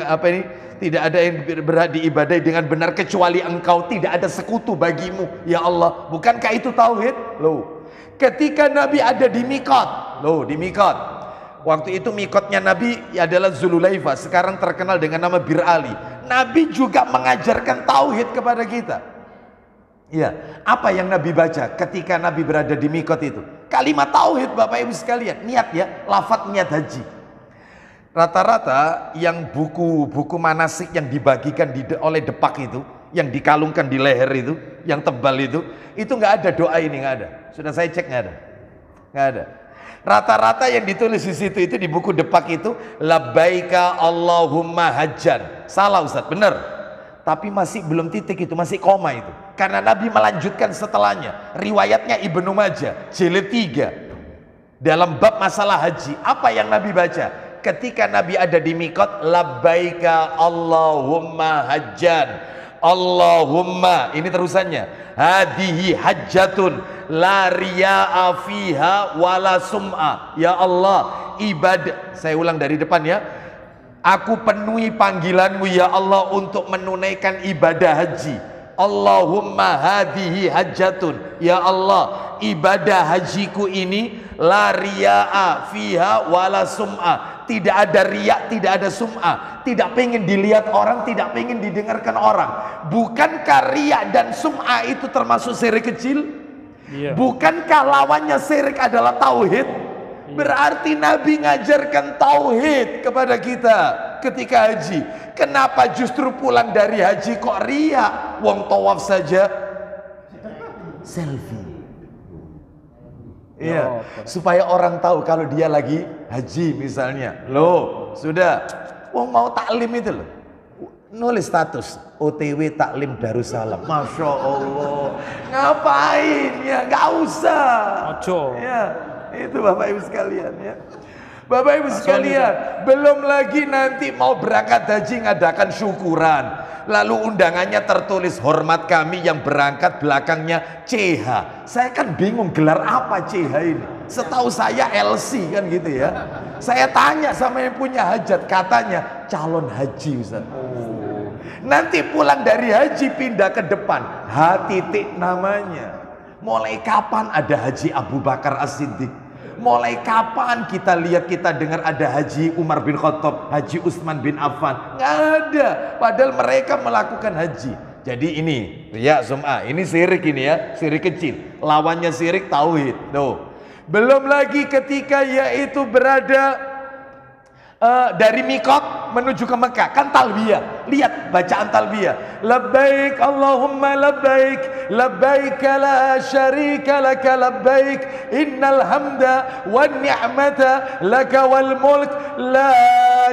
apa ini? Tidak ada yang berhak diibadai dengan benar kecuali Engkau, tidak ada sekutu bagimu ya Allah. Bukankah itu tauhid? Loh, ketika Nabi ada di Miqat, loh di Miqat, waktu itu mikotnya Nabi adalah Zululaifa, sekarang terkenal dengan nama Bir Ali. Nabi juga mengajarkan tauhid kepada kita. Ya, apa yang Nabi baca ketika Nabi berada di mikot itu? Kalimat tauhid Bapak Ibu sekalian, niat ya, lafaz niat haji. Rata-rata yang buku-buku manasik yang dibagikan oleh Depak itu, yang dikalungkan di leher itu, yang tebal itu nggak ada doa ini, nggak ada. Sudah saya cek, nggak ada, nggak ada. Rata-rata yang ditulis di situ itu di buku Depak itu labbaika Allahumma hajjan. Salah Ustaz, benar. Tapi masih belum titik itu, masih koma itu. Karena Nabi melanjutkan setelahnya. Riwayatnya Ibnu Majah, jilid 3. Dalam bab masalah haji, apa yang Nabi baca? Ketika Nabi ada di mikot, labbaika Allahumma hajjan. Allahumma, ini terusannya, hadihi hajjatun la riya'a fiha wala sum'a. Ya Allah, ibadah, saya ulang dari depan ya, aku penuhi panggilanmu ya Allah untuk menunaikan ibadah haji. Allahumma hadihi hajjatun, ya Allah, ibadah hajiku ini la riya'a fiha wala sum'a, tidak ada riak, tidak ada sum'ah, tidak pengen dilihat orang, tidak pengen didengarkan orang. Bukankah riak dan sum'ah itu termasuk syirik kecil? Iya. Bukankah lawannya syirik adalah tauhid? Iya. Berarti Nabi ngajarkan tauhid kepada kita ketika haji. Kenapa justru pulang dari haji kok riak? Wong tawaf saja selfie. Iya, supaya orang tahu kalau dia lagi haji misalnya. Loh, sudah. Wong mau taklim itu loh. Nulis status OTW taklim Darussalam. Masya Allah. Ngapain ya? Gak usah. Ojo. Ya, itu Bapak Ibu sekalian ya. Bapak Ibu sekalian, belum lagi nanti mau berangkat haji ngadakan syukuran. Lalu undangannya tertulis hormat kami yang berangkat, belakangnya CH. Saya kan bingung gelar apa CH ini. Setahu saya LC kan gitu ya. Saya tanya sama yang punya hajat, katanya calon haji Ustaz. Nanti pulang dari haji pindah ke depan, H titik namanya. Mulai kapan ada Haji Abu Bakar As-Siddiq? Mulai kapan kita lihat, kita dengar ada Haji Umar bin Khattab, Haji Utsman bin Affan? Nggak ada. Padahal mereka melakukan haji. Jadi ini ya sum'ah, ini syirik ini ya, syirik kecil. Lawannya syirik tauhid. Tuh. Belum lagi ketika yaitu berada dari mikot menuju ke Mekah, kan talbiyah. Lihat bacaan talbiyah. Labbaik Allahumma labbaik, labbaik la syarika laka labbaik, innal hamda wan ni'mata laka wal mulk la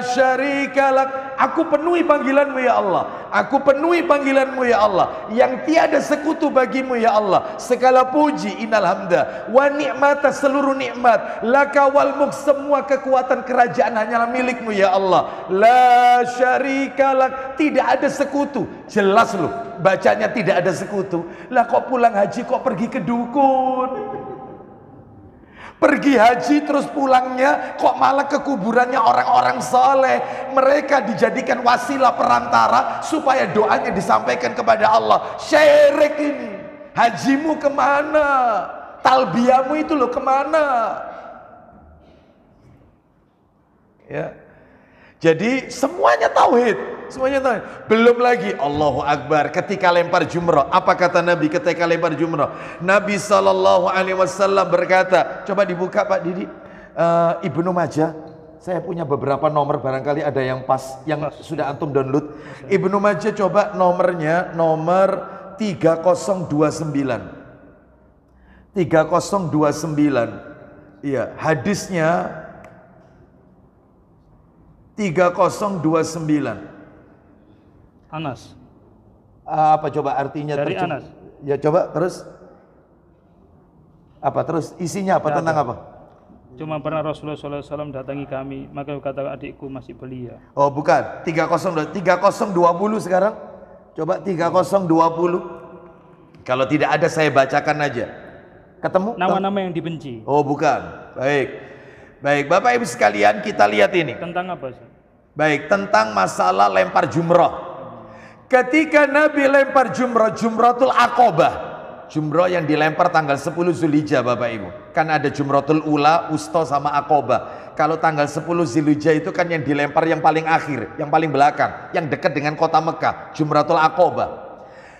syarika lak. Aku penuhi panggilanmu ya Allah. Aku penuhi panggilanmu ya Allah. Yang tiada sekutu bagimu ya Allah. Segala puji, innal hamda wan ni'mata, seluruh nikmat, laka wal mulk, semua kekuatan kerajaan hanyalah milikmu ya Allah. La syarika lak, tidak ada sekutu. Jelas loh, bacanya tidak ada sekutu. Lah kok pulang haji kok pergi ke dukun? Pergi haji terus pulangnya kok malah ke kuburannya orang-orang soleh. Mereka dijadikan wasilah perantara supaya doanya disampaikan kepada Allah. Syirik ini. Hajimu kemana? Talbiyamu itu loh kemana? Ya. Jadi semuanya tauhid. Semuanya tauhid. Belum lagi Allahu Akbar ketika lempar jumrah. Apa kata Nabi ketika lempar jumrah? Nabi SAW berkata, coba dibuka Pak Didi, Ibnu Majah. Saya punya beberapa nomor, barangkali ada yang pas, yang sudah antum download. Ibnu Majah, coba nomornya, nomor 3029. 3029. Iya, hadisnya 3029. Anas. Apa coba artinya? Dari Anas. Ya coba terus. Apa terus isinya apa, tentang apa? Cuma pernah Rasulullah SAW datangi kami, maka kata adikku masih belia. Oh bukan, 3020 sekarang. Coba 3020. Kalau tidak ada saya bacakan aja. Ketemu? Nama-nama yang dibenci. Oh bukan. Baik. Baik, Bapak Ibu sekalian, kita lihat ini. Tentang apa sih? Baik, tentang masalah lempar jumrah. Ketika Nabi lempar jumrah, Jumratul Aqobah. Jumrah yang dilempar tanggal 10 Zulhijjah Bapak Ibu. Kan ada Jumratul Ula, Usta sama Aqobah. Kalau tanggal 10 Zulhijjah itu kan yang dilempar yang paling akhir, yang paling belakang, yang dekat dengan kota Mekah, Jumratul Aqobah.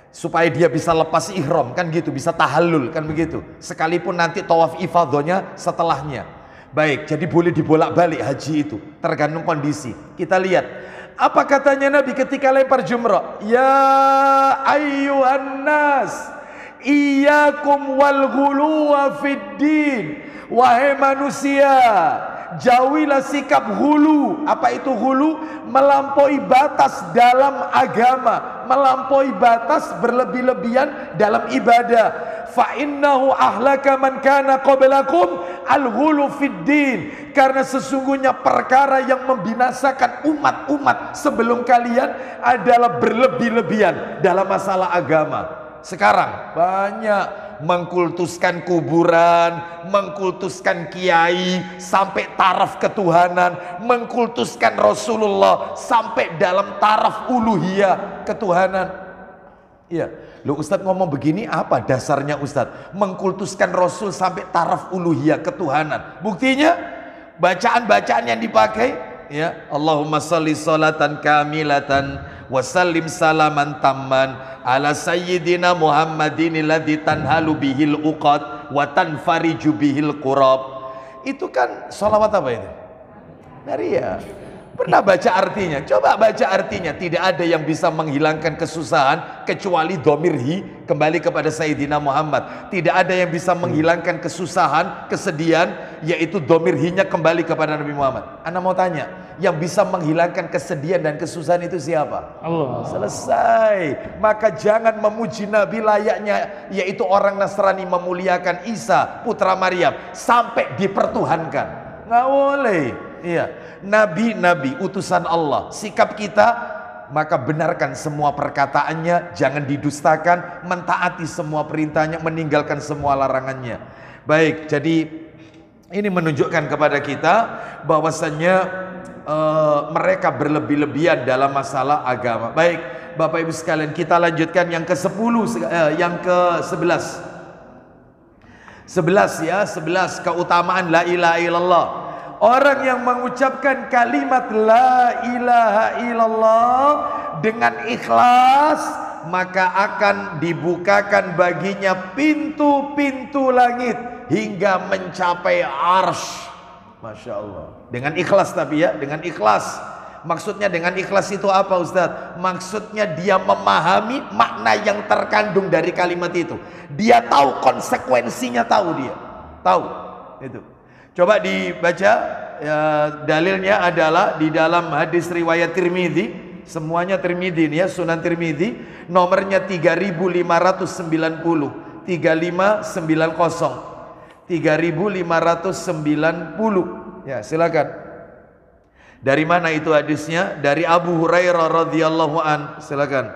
Supaya dia bisa lepas ihram, kan gitu, bisa tahallul, kan begitu. Sekalipun nanti tawaf ifadahnya setelahnya. Baik, jadi boleh dibolak-balik haji itu, tergantung kondisi. Kita lihat apa katanya Nabi ketika lempar jumrah. Ya ayyuhan nas, iyyakum wal ghuluwa fid din. Wahai manusia, jauhilah sikap hulu. Apa itu hulu? Melampaui batas dalam agama, melampaui batas berlebih-lebihan dalam ibadah. Fa innahu ahlaka man kana qablakum al-ghulu fid din. Karena sesungguhnya perkara yang membinasakan umat-umat sebelum kalian adalah berlebih-lebihan dalam masalah agama. Sekarang banyak mengkultuskan kuburan, mengkultuskan kiai sampai taraf ketuhanan, mengkultuskan Rasulullah sampai dalam taraf uluhiyah ketuhanan. Iya, lu Ustadz ngomong begini apa dasarnya Ustadz? Mengkultuskan Rasul sampai taraf uluhiyah ketuhanan. Buktinya bacaan-bacaan yang dipakai, ya, Allahumma sholli sholatan kamilatan wa sallim salaman tamman ala sayyidina Muhammadin alladzi tanhalu bihil uqad wa tanfariju bihil qurab. Itu kan sholawat apa itu? Naria. Pernah baca artinya? Coba baca artinya. Tidak ada yang bisa menghilangkan kesusahan kecuali domirhi kembali kepada Sayyidina Muhammad. Tidak ada yang bisa menghilangkan kesusahan, kesedihan, yaitu domirhinya kembali kepada Nabi Muhammad. Anda mau tanya, yang bisa menghilangkan kesedihan dan kesusahan itu siapa? Allah. Selesai. Maka jangan memuji Nabi layaknya, yaitu orang Nasrani memuliakan Isa putra Maryam sampai dipertuhankan. Nggak boleh. Iya, nabi-nabi utusan Allah. Sikap kita, maka benarkan semua perkataannya, jangan didustakan, mentaati semua perintahnya, meninggalkan semua larangannya. Baik, jadi ini menunjukkan kepada kita bahwasannya mereka berlebih-lebihan dalam masalah agama. Baik, Bapak Ibu sekalian, kita lanjutkan yang ke-10, yang ke-11. 11 ya, 11 keutamaan la ilaha illallah. Orang yang mengucapkan kalimat la ilaha illallah dengan ikhlas, maka akan dibukakan baginya pintu-pintu langit hingga mencapai arsy. Masya Allah. Dengan ikhlas tapi ya, dengan ikhlas. Maksudnya dengan ikhlas itu apa Ustadz? Maksudnya dia memahami makna yang terkandung dari kalimat itu. Dia tahu konsekuensinya, tahu dia. Tahu. Itu. Coba dibaca ya, dalilnya adalah di dalam hadis riwayat Tirmidzi, semuanya Tirmidzi nih ya, Sunan Tirmidzi, nomornya 3590, 3590. Ya, silakan. Dari mana itu hadisnya? Dari Abu Hurairah radhiyallahu an. Silakan.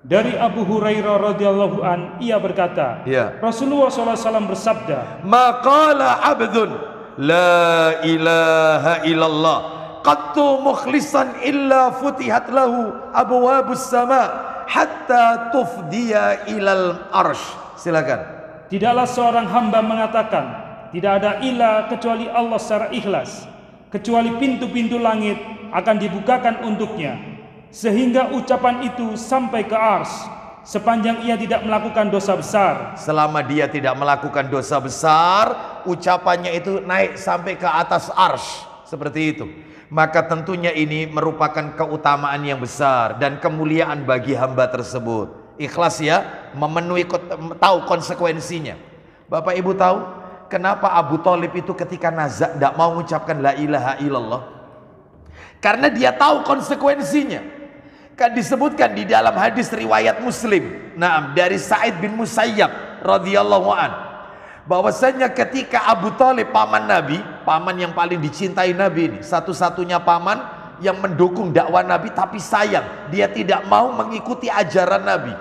Dari Abu Hurairah radhiyallahu an, ia berkata, ya, Rasulullah SAW bersabda, maqala abdun la ilaha illallah qattu mukhlisan illa futihat lahu abwabus sama hatta tufdiya ilal arsh. Silakan. Tidaklah seorang hamba mengatakan tidak ada ilah kecuali Allah secara ikhlas, kecuali pintu-pintu langit akan dibukakan untuknya, sehingga ucapan itu sampai ke arsy, sepanjang ia tidak melakukan dosa besar. Selama dia tidak melakukan dosa besar, ucapannya itu naik sampai ke atas arsy, seperti itu. Maka tentunya ini merupakan keutamaan yang besar dan kemuliaan bagi hamba tersebut. Ikhlas ya, memenuhi, tahu konsekuensinya. Bapak Ibu tahu kenapa Abu Thalib itu ketika nazak tidak mau mengucapkan la ilaha illallah? Karena dia tahu konsekuensinya. Kan disebutkan di dalam hadis riwayat Muslim, nah, dari Sa'id bin Musayyab radhiyallahu an, bahwasanya ketika Abu Thalib paman Nabi, paman yang paling dicintai Nabi ini, satu-satunya paman yang mendukung dakwah Nabi, tapi sayang dia tidak mau mengikuti ajaran Nabi,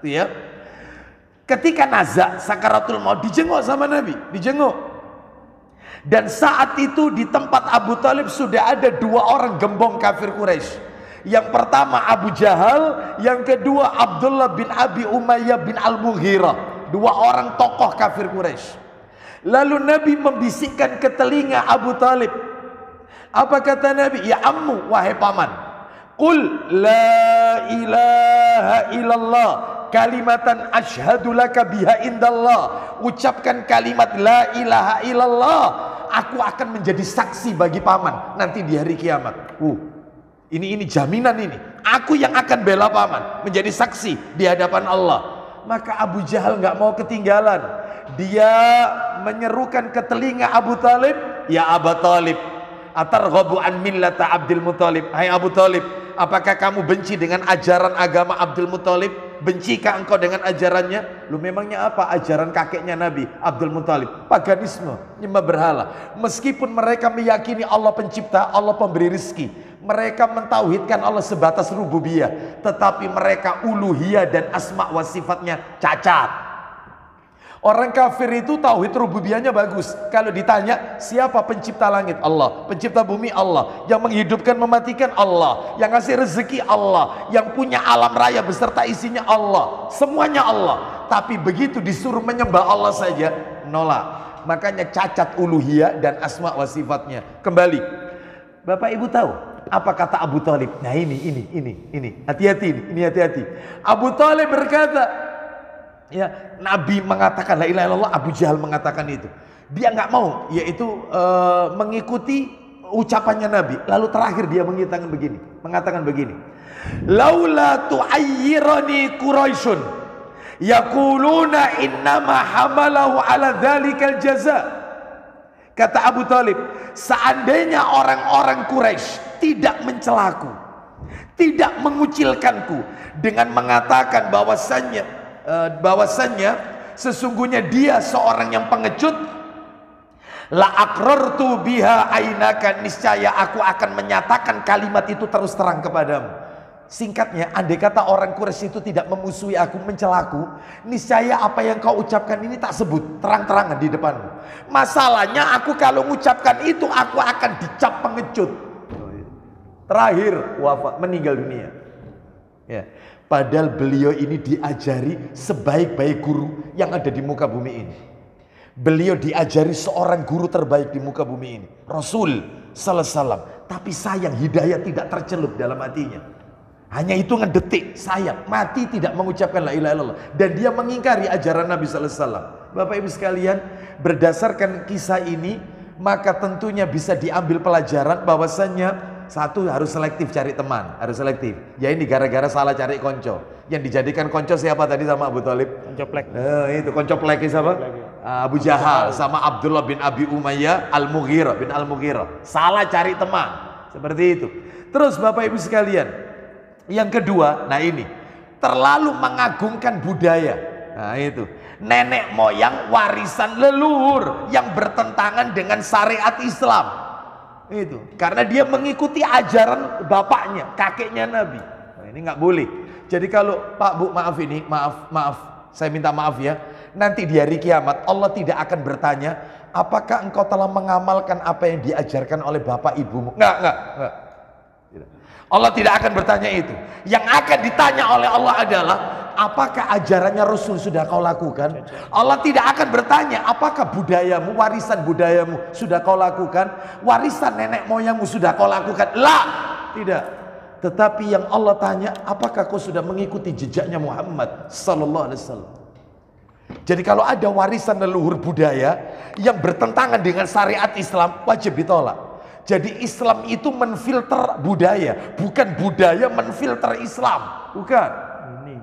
ya. Ketika nazak sakaratul maut dijenguk sama Nabi, dijenguk. Dan saat itu di tempat Abu Thalib sudah ada dua orang gembong kafir Quraisy. Yang pertama Abu Jahal, yang kedua Abdullah bin Abi Umayyah bin Al-Mughirah, dua orang tokoh kafir Quraisy. Lalu Nabi membisikkan ke telinga Abu Thalib. Apa kata Nabi? Ya ammu, wahai paman, qul la ilaha illallah kalimatan asyhadu laka biha indallah. Ucapkan kalimat la ilaha illallah aku akan menjadi saksi bagi paman nanti di hari kiamat. Ini jaminan ini. Aku yang akan bela paman, menjadi saksi di hadapan Allah. Maka Abu Jahal nggak mau ketinggalan. Dia menyerukan ke telinga Abu Talib, ya Abu Talib, atarghabu an millata Abdul Muthalib. Hai Abu Talib, apakah kamu benci dengan ajaran agama Abdul Muthalib? Bencikah engkau dengan ajarannya? Lu memangnya apa ajaran kakeknya Nabi Abdul Muthalib? Paganisme, nyembah berhala. Meskipun mereka meyakini Allah pencipta, Allah pemberi rizki, mereka mentauhidkan Allah sebatas rububiyah, tetapi mereka uluhiyah dan asma wa sifatnya cacat. Orang kafir itu tauhid rububiyahnya bagus. Kalau ditanya siapa pencipta langit? Allah. Pencipta bumi? Allah. Yang menghidupkan mematikan? Allah. Yang ngasih rezeki? Allah. Yang punya alam raya beserta isinya? Allah. Semuanya Allah. Tapi begitu disuruh menyembah Allah saja, nolak. Makanya cacat uluhiyah dan asma wa sifatnya. Kembali, Bapak Ibu tahu apa kata Abu Talib? Nah ini hati-hati, ini hati-hati. Abu Talib berkata, ya, Nabi mengatakan la ilaha illallah, Abu Jahal mengatakan itu. Dia nggak mau, yaitu mengikuti ucapannya Nabi. Lalu terakhir dia mengatakan begini. Laula tu'ayyirani Quraisyun yaquluna innama hamalahu ala dzalikal jaza. Kata Abu Talib, seandainya orang-orang Quraisy tidak mencelaku, tidak mengucilkanku dengan mengatakan bahwasannya sesungguhnya dia seorang yang pengecut, la aqrartu biha ainaka, niscaya aku akan menyatakan kalimat itu terus terang kepadamu. Singkatnya, andai kata orang Quraisy itu tidak memusuhi aku, mencelaku, niscaya apa yang kau ucapkan ini tak sebut terang-terangan di depanmu. Masalahnya aku kalau mengucapkan itu, aku akan dicap pengecut. Terakhir wafat, meninggal dunia. Ya. Padahal beliau ini diajari sebaik-baik guru yang ada di muka bumi ini. Beliau diajari seorang guru terbaik di muka bumi ini, Rasul sallallahu alaihi wasallam. Tapi sayang, hidayah tidak tercelup dalam hatinya. Hanya hitungan detik, sayang, mati tidak mengucapkan la ilaha illallah. Dan dia mengingkari ajaran Nabi sallallahu alaihi wasallam. Bapak Ibu sekalian, berdasarkan kisah ini, maka tentunya bisa diambil pelajaran bahwasannya satu, harus selektif cari teman, harus selektif. Ya ini gara-gara salah cari konco. Yang dijadikan konco siapa tadi sama Abu Talib? Koncoplek. Itu koncoplek siapa? Abu Jahal sama Abdullah bin Abi Umayyah Al-Mughirah bin Al-Mughirah. Salah cari teman. Seperti itu. Terus Bapak Ibu sekalian, yang kedua, nah ini terlalu mengagungkan budaya. Nah itu, nenek moyang warisan leluhur yang bertentangan dengan syariat Islam. Itu karena dia mengikuti ajaran bapaknya, kakeknya Nabi. Nah, ini nggak boleh. Jadi kalau Pak Bu maaf, saya minta maaf ya. Nanti di hari kiamat Allah tidak akan bertanya, apakah engkau telah mengamalkan apa yang diajarkan oleh bapak ibumu? Enggak. Allah tidak akan bertanya itu. Yang akan ditanya oleh Allah adalah, apakah ajarannya Rasul sudah kau lakukan? Allah tidak akan bertanya, apakah budayamu, warisan budayamu sudah kau lakukan? Warisan nenek moyangmu sudah kau lakukan? Lah, tidak. Tetapi yang Allah tanya, apakah kau sudah mengikuti jejaknya Muhammad sallallahu alaihi wasallam? Jadi kalau ada warisan leluhur budaya yang bertentangan dengan syariat Islam, wajib ditolak. Jadi Islam itu menfilter budaya, bukan budaya menfilter Islam, bukan. Ini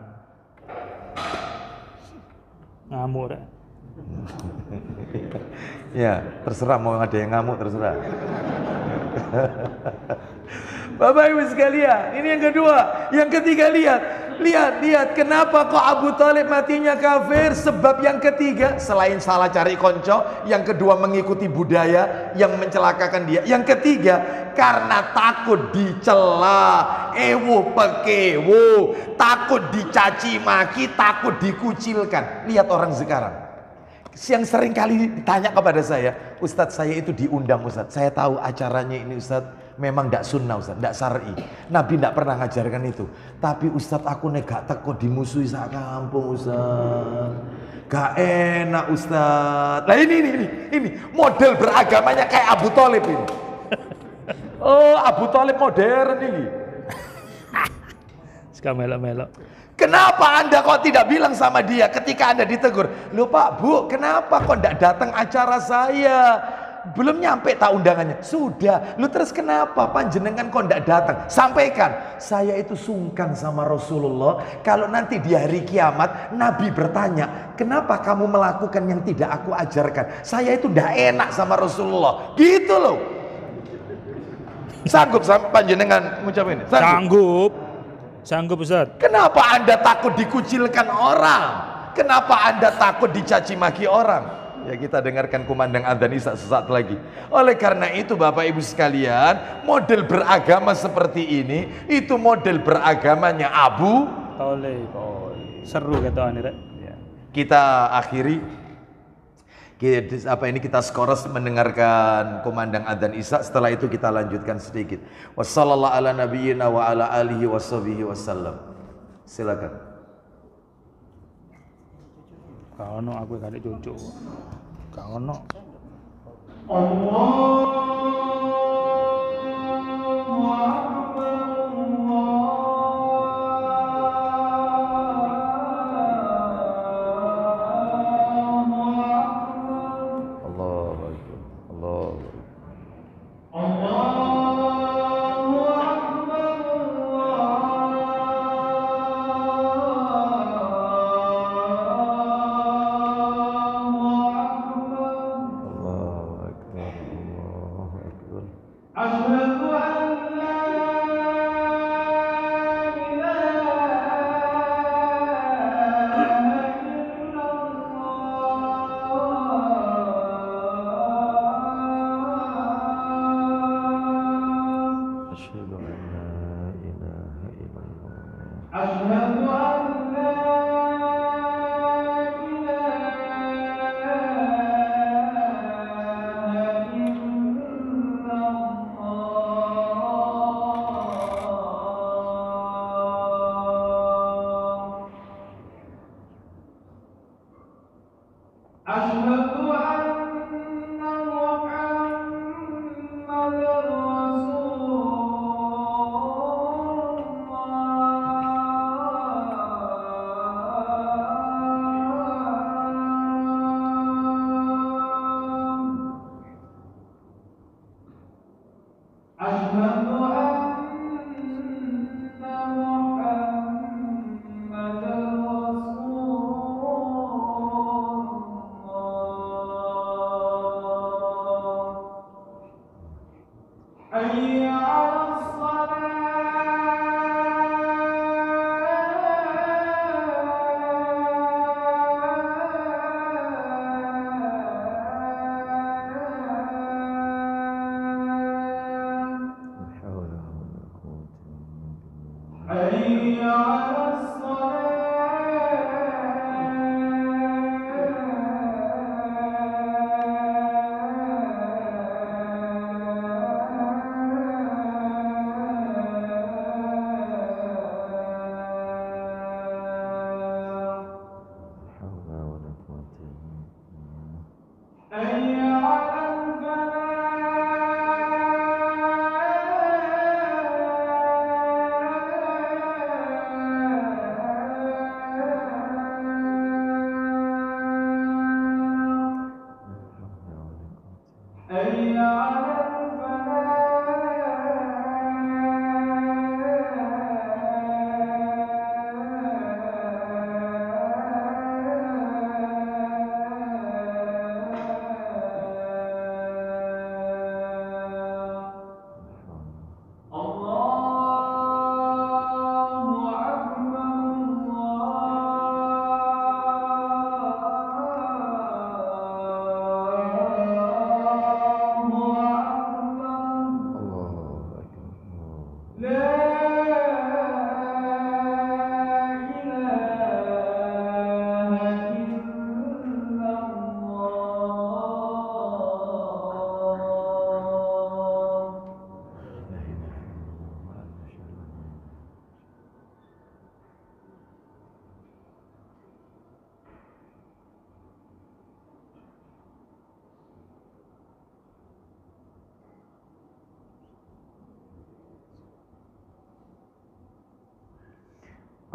ngamuk. Ya, terserah mau ada yang ngamuk, terserah. Bapak Ibu sekalian, ini yang kedua. Yang ketiga, lihat kenapa kok Abu Talib matinya kafir? Sebab yang ketiga, selain salah cari konco, yang kedua mengikuti budaya yang mencelakakan dia. Yang ketiga, karena takut dicela, pekewo, takut dicaci maki, takut dikucilkan. Lihat orang sekarang yang sering kali ditanya kepada saya, Ustadz saya itu diundang Ustadz, saya tahu acaranya ini Ustadz memang tidak sunnah Ustadz, tidak syar'i, Nabi tidak pernah ngajarkan itu, tapi Ustadz aku gak teko dimusuhi sak kampung Ustadz, gak enak Ustadz. Nah ini model beragamanya kayak Abu Talib ini. Oh, Abu Talib modern ini. Sekarang melok-melok. Kenapa Anda kok tidak bilang sama dia ketika Anda ditegur? Loh Pak Bu, kenapa kok tidak datang acara saya? belum nyampe tak undangannya. Sudah, lu terus kenapa panjenengan kok ndak datang? Sampaikan, saya itu sungkan sama Rasulullah. Kalau nanti di hari kiamat Nabi bertanya, kenapa kamu melakukan yang tidak aku ajarkan? Saya itu ndak enak sama Rasulullah. Gitu loh. Sanggup sama panjenengan ngucap ini? Sanggup Ustaz. Kenapa Anda takut dikucilkan orang? Kenapa Anda takut dicaci maki orang? Ya, kita dengarkan kumandang adzan isya sesaat lagi. Oleh karena itu Bapak Ibu sekalian, model beragama seperti ini itu model beragamanya Abu Thalib. Seru kata ini, Rek. Kita akhiri kita skores mendengarkan kumandang adzan isya. Setelah itu kita lanjutkan sedikit. Wassallallahu ala nabiyyina wa ala alihi washabihi wasallam. Silakan. Kau no aku kali cucu. Kau no.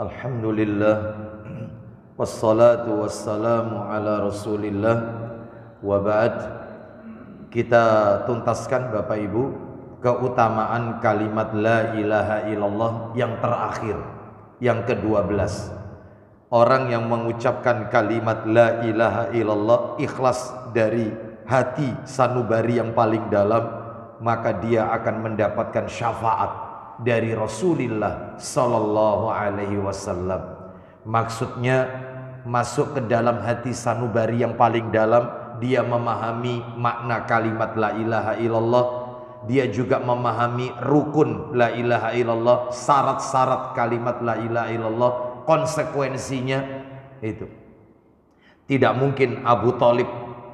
Alhamdulillah wassalatu wassalamu ala Rasulillah wa ba'd. kita tuntaskan Bapak Ibu keutamaan kalimat la ilaha illallah yang terakhir, yang ke-12. Orang yang mengucapkan kalimat la ilaha illallah ikhlas dari hati sanubari yang paling dalam, maka dia akan mendapatkan syafaat dari Rasulullah sallallahu alaihi wasallam. Maksudnya masuk ke dalam hati sanubari yang paling dalam, dia memahami makna kalimat la ilaha illallah. Dia juga memahami rukun la ilaha illallah, syarat-syarat kalimat la ilaha illallah, konsekuensinya itu. Tidak mungkin Abu Thalib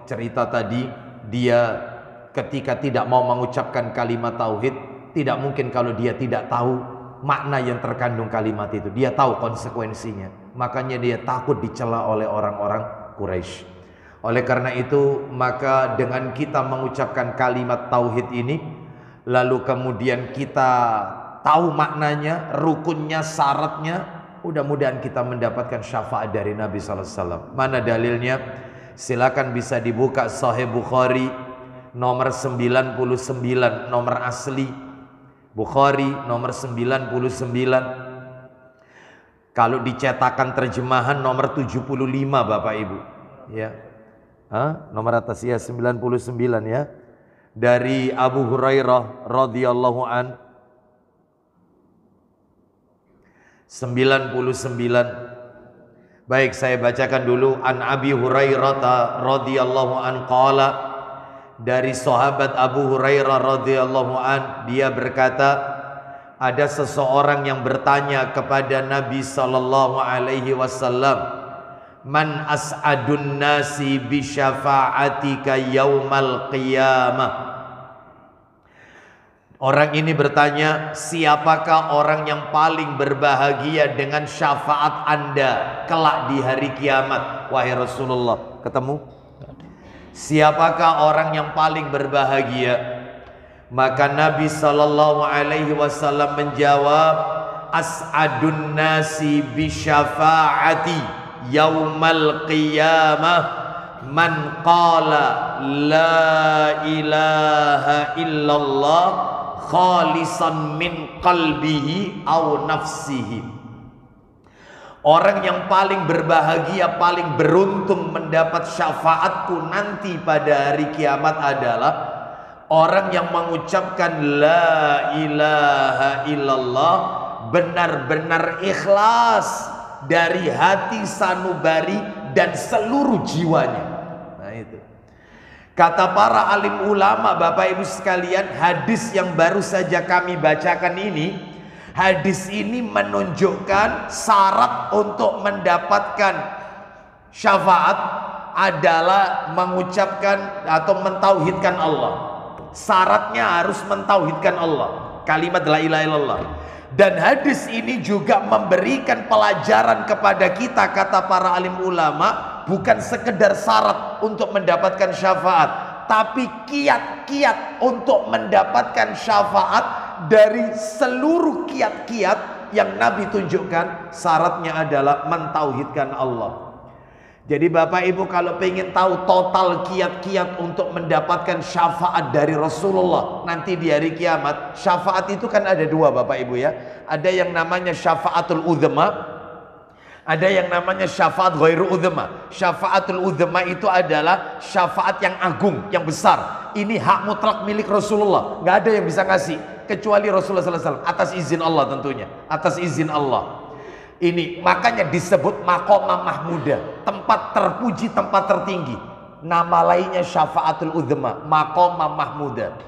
cerita tadi, dia ketika tidak mau mengucapkan kalimat tauhid, tidak mungkin kalau dia tidak tahu makna yang terkandung kalimat itu. Dia tahu konsekuensinya, makanya dia takut dicela oleh orang-orang Quraisy. Oleh karena itu, maka dengan kita mengucapkan kalimat tauhid ini, lalu kemudian kita tahu maknanya, rukunnya, syaratnya, mudah-mudahan kita mendapatkan syafaat dari Nabi sallallahu alaihi wasallam. Mana dalilnya? Silakan bisa dibuka Sahih Bukhari nomor 99, nomor asli Bukhari nomor 99. Kalau dicetakan terjemahan nomor 75 Bapak Ibu, ya. Nomor atas ya 99 ya. Dari Abu Hurairah radhiyallahu an 99. Baik, saya bacakan dulu. An Abi Hurairah radhiyallahu an qala, dari sahabat Abu Hurairah radhiyallahu an, dia berkata, ada seseorang yang bertanya kepada Nabi sallallahu alaihi wasallam, man as'adun nasi bi syafa'atika yaumal qiyamah. Orang ini bertanya, siapakah orang yang paling berbahagia dengan syafaat Anda kelak di hari kiamat, wahai Rasulullah? Ketemu? Siapakah orang yang paling berbahagia? Maka Nabi sallallahu alaihi wasallam menjawab, as'adun nasi bi syafa'ati yaumal qiyamah man qala la ilaha illallah khalisan min qalbihi aw nafsihi. Orang yang paling berbahagia, paling beruntung mendapat syafaatku nanti pada hari kiamat adalah orang yang mengucapkan la ilaha illallah benar-benar ikhlas dari hati sanubari dan seluruh jiwanya. Nah itu. Kata para alim ulama, Bapak Ibu sekalian, hadis yang baru saja kami bacakan ini, hadis ini menunjukkan syarat untuk mendapatkan syafaat adalah mengucapkan atau mentauhidkan Allah. Syaratnya harus mentauhidkan Allah, kalimat la ilaha illallah. Dan hadis ini juga memberikan pelajaran kepada kita, kata para alim ulama, bukan sekedar syarat untuk mendapatkan syafaat, tapi kiat-kiat untuk mendapatkan syafaat dari seluruh kiat-kiat yang Nabi tunjukkan. Syaratnya adalah mentauhidkan Allah. Jadi Bapak Ibu kalau pengen tahu total kiat-kiat untuk mendapatkan syafaat dari Rasulullah nanti di hari kiamat, syafaat itu kan ada dua Bapak Ibu ya. Ada yang namanya syafaatul uzma, ada yang namanya syafaat ghairu uzma. Syafaatul uzma itu adalah syafaat yang agung, yang besar. Ini hak mutlak milik Rasulullah, nggak ada yang bisa ngasih kecuali Rasulullah sallallahu alaihi wasallam, atas izin Allah tentunya, atas izin Allah. Ini makanya disebut maqamah mahmudah, tempat terpuji, tempat tertinggi. Nama lainnya syafaatul uzma, maqamah mahmudah.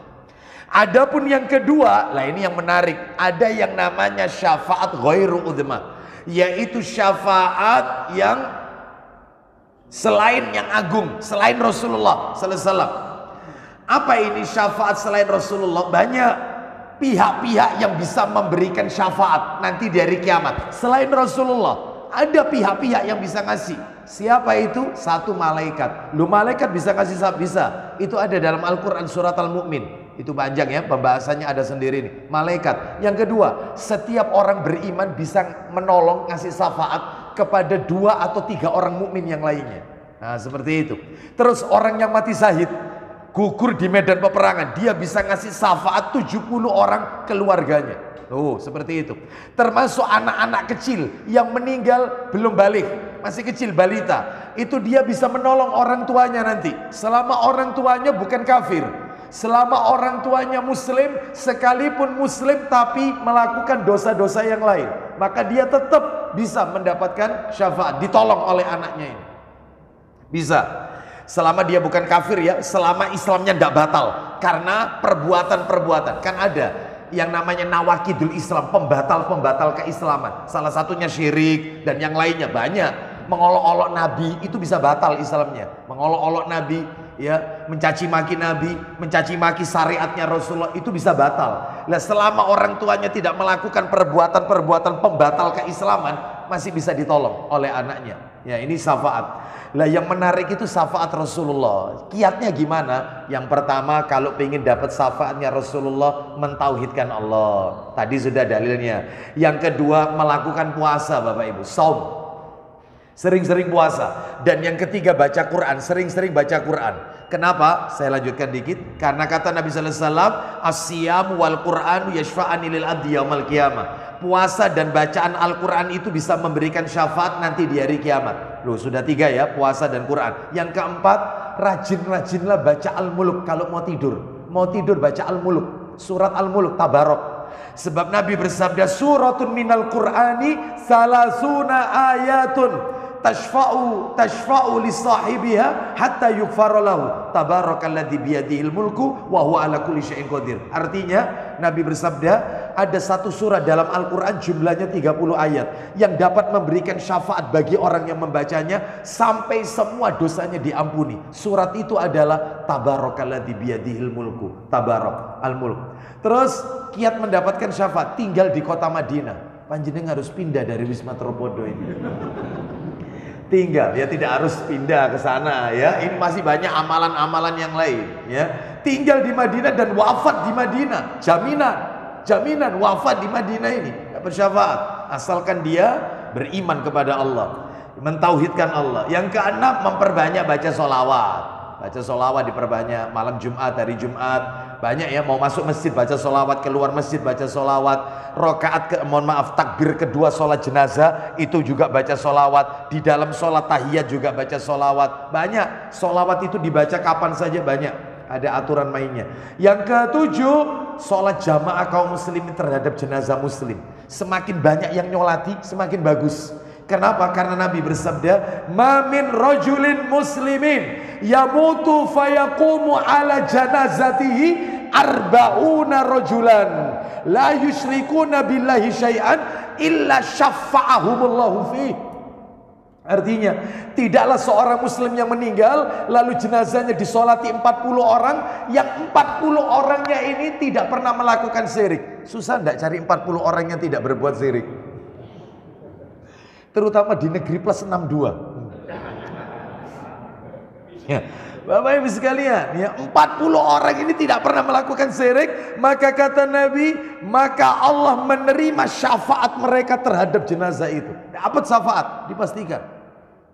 Adapun yang kedua, lah ini yang menarik, ada yang namanya syafaat ghairu uzma, yaitu syafaat yang selain yang agung, selain Rasulullah sallallahu alaihi wasallam. Apa ini syafaat selain Rasulullah? Banyak pihak-pihak yang bisa memberikan syafaat nanti di hari kiamat selain Rasulullah. Ada pihak-pihak yang bisa ngasih. Siapa itu? Satu malaikat. Lu malaikat bisa ngasih syafaat? Bisa. Itu ada dalam Al-Quran surat Al-Mu'min. Itu panjang ya, pembahasannya ada sendiri nih. Malaikat. Yang kedua, setiap orang beriman bisa menolong ngasih syafaat kepada 2 atau 3 orang mukmin yang lainnya. Nah seperti itu. Terus orang yang mati syahid, gugur di medan peperangan, dia bisa ngasih syafaat 70 orang keluarganya. Oh, seperti itu. Termasuk anak-anak kecil yang meninggal belum balik, masih kecil, balita. Itu dia bisa menolong orang tuanya nanti. Selama orang tuanya bukan kafir, selama orang tuanya muslim, sekalipun muslim tapi melakukan dosa-dosa yang lain, maka dia tetap bisa mendapatkan syafaat, ditolong oleh anaknya ini. Bisa. Selama dia bukan kafir ya, selama Islamnya tidak batal. Karena perbuatan-perbuatan, kan ada yang namanya nawakidul Islam, pembatal-pembatal keislaman. Salah satunya syirik dan yang lainnya banyak. Mengolok-olok Nabi itu bisa batal Islamnya. Mengolok-olok Nabi, ya, mencaci maki Nabi, mencaci maki syariatnya Rasulullah, itu bisa batal. Nah, selama orang tuanya tidak melakukan perbuatan-perbuatan pembatal keislaman, masih bisa ditolong oleh anaknya. Ya, ini syafaat. Lah yang menarik itu syafaat Rasulullah. Kiatnya gimana? Yang pertama, kalau ingin dapat syafaatnya Rasulullah, mentauhidkan Allah. Tadi sudah dalilnya. Yang kedua, melakukan puasa Bapak Ibu, saum. Sering-sering puasa. Dan yang ketiga, baca Quran, sering-sering baca Quran. Kenapa? Saya lanjutkan dikit. Karena kata Nabi sallallahu alaihi wasallam, "As-siyam wal Qur'an yashfa'ani lil abdi yaumil qiyamah." Puasa dan bacaan Al-Quran itu bisa memberikan syafaat nanti di hari kiamat. Loh, sudah 3 ya, puasa dan Quran. Yang keempat, rajin-rajinlah baca Al-Mulk kalau mau tidur. Mau tidur baca Al-Mulk, surat Al-Mulk, Tabarok. Sebab Nabi bersabda, suratun minal Qur'ani salasuna ayatun tashfa'u li sahibiha hatta yughfara lahu tabarakalladzi biyadihil mulku wa huwa ala kulli syai'in qadir. Artinya Nabi bersabda, ada satu surah dalam Al-Quran jumlahnya 30 ayat yang dapat memberikan syafaat bagi orang yang membacanya sampai semua dosanya diampuni. Surat itu adalah tabarakalladzi biyadihil mulku, tabarak al-mulk. Terus kiat mendapatkan syafaat, tinggal di kota Madinah. Panjenengan harus pindah dari Wisma Tropodo ini. Tinggal, ya, tidak harus pindah ke sana ya. Ini masih banyak amalan-amalan yang lain ya. Tinggal di Madinah dan wafat di Madinah. Jaminan wafat di Madinah ini dapat syafaat asalkan dia beriman kepada Allah, mentauhidkan Allah. Yang keenam, memperbanyak baca sholawat. Baca sholawat diperbanyak, malam Jumat, hari Jumat. Banyak ya, mau masuk masjid baca sholawat, keluar masjid baca sholawat. Rokaat takbir kedua sholat jenazah itu juga baca sholawat. Di dalam sholat tahiyat juga baca sholawat. Banyak, sholawat itu dibaca kapan saja, banyak. Ada aturan mainnya. Yang ketujuh, sholat jamaah kaum muslimin terhadap jenazah muslim. Semakin banyak yang nyolati, semakin bagus. Kenapa? Karena Nabi bersabda, "Ma min rajulin muslimin yamutu fayaqumu ala janazatihi arba'una rajulan la yusyrikuna billahi syai'an illa syafa'ahumullahu fihi." Artinya, tidaklah seorang muslim yang meninggal lalu jenazahnya disolati 40 orang, yang 40 orangnya ini tidak pernah melakukan syirik. Susah enggak cari 40 orang yang tidak berbuat syirik? Terutama di negeri plus 62. Ya, Bapak Ibu sekalian, ya, 40 orang ini tidak pernah melakukan syirik, maka kata Nabi, maka Allah menerima syafaat mereka terhadap jenazah itu. Dapat syafaat, dipastikan.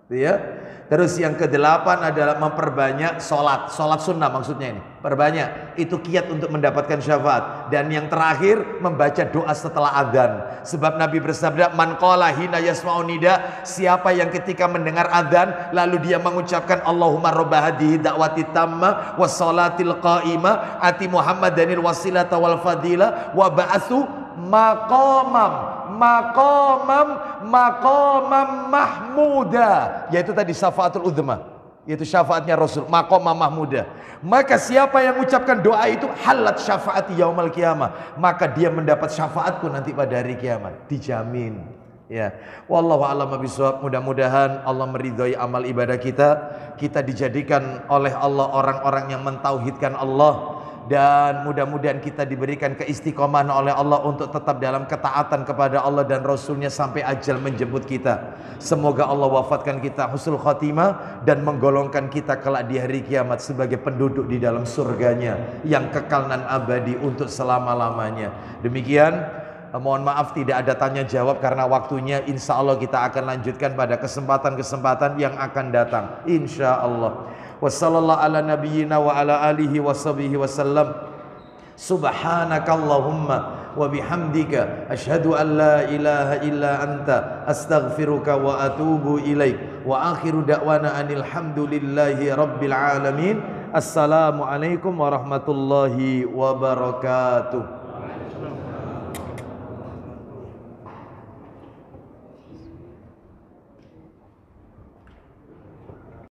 Ya. Terus yang ke-8 adalah memperbanyak sholat sunnah, maksudnya ini perbanyak, itu kiat untuk mendapatkan syafaat. Dan yang terakhir, membaca doa setelah adzan. Sebab Nabi bersabda, man qala hina yasma'u nida, siapa yang ketika mendengar adzan lalu dia mengucapkan Allahumma robba hadhihi da'wati tamma was salatil qa'imah ati Muhammadanil wasilata wal fadila wa ba'atsu maqamam mahmuda, yaitu tadi syafaatul udzma, yaitu syafaatnya Rasul, maqamam mahmuda. Maka siapa yang mengucapkan doa itu, halat syafaati yaumal qiyamah, maka dia mendapat syafaatku nanti pada hari kiamat, dijamin. Ya, wallahu a'lam bishawab. Mudah-mudahan Allah meridhai amal ibadah kita. Kita dijadikan oleh Allah orang-orang yang mentauhidkan Allah. Dan mudah-mudahan kita diberikan keistiqomahan oleh Allah untuk tetap dalam ketaatan kepada Allah dan Rasulnya sampai ajal menjemput kita. Semoga Allah wafatkan kita husnul khatimah dan menggolongkan kita kelak di hari kiamat sebagai penduduk di dalam surganya yang kekal dan abadi untuk selama-lamanya. Demikian, mohon maaf tidak ada tanya jawab karena waktunya. Insya Allah kita akan lanjutkan pada kesempatan-kesempatan yang akan datang, insya Allah. Wa sallallahu ala nabiyyina wa ala alihi wa sahbihi wasallam. Subhanakallahumma wa bihamdika asyhadu an la ilaha illa anta astaghfiruka wa atubu ilaik. Wa akhiru da'wana anil hamdulillahi rabbil alamin. Assalamualaikum warahmatullahi wabarakatuh.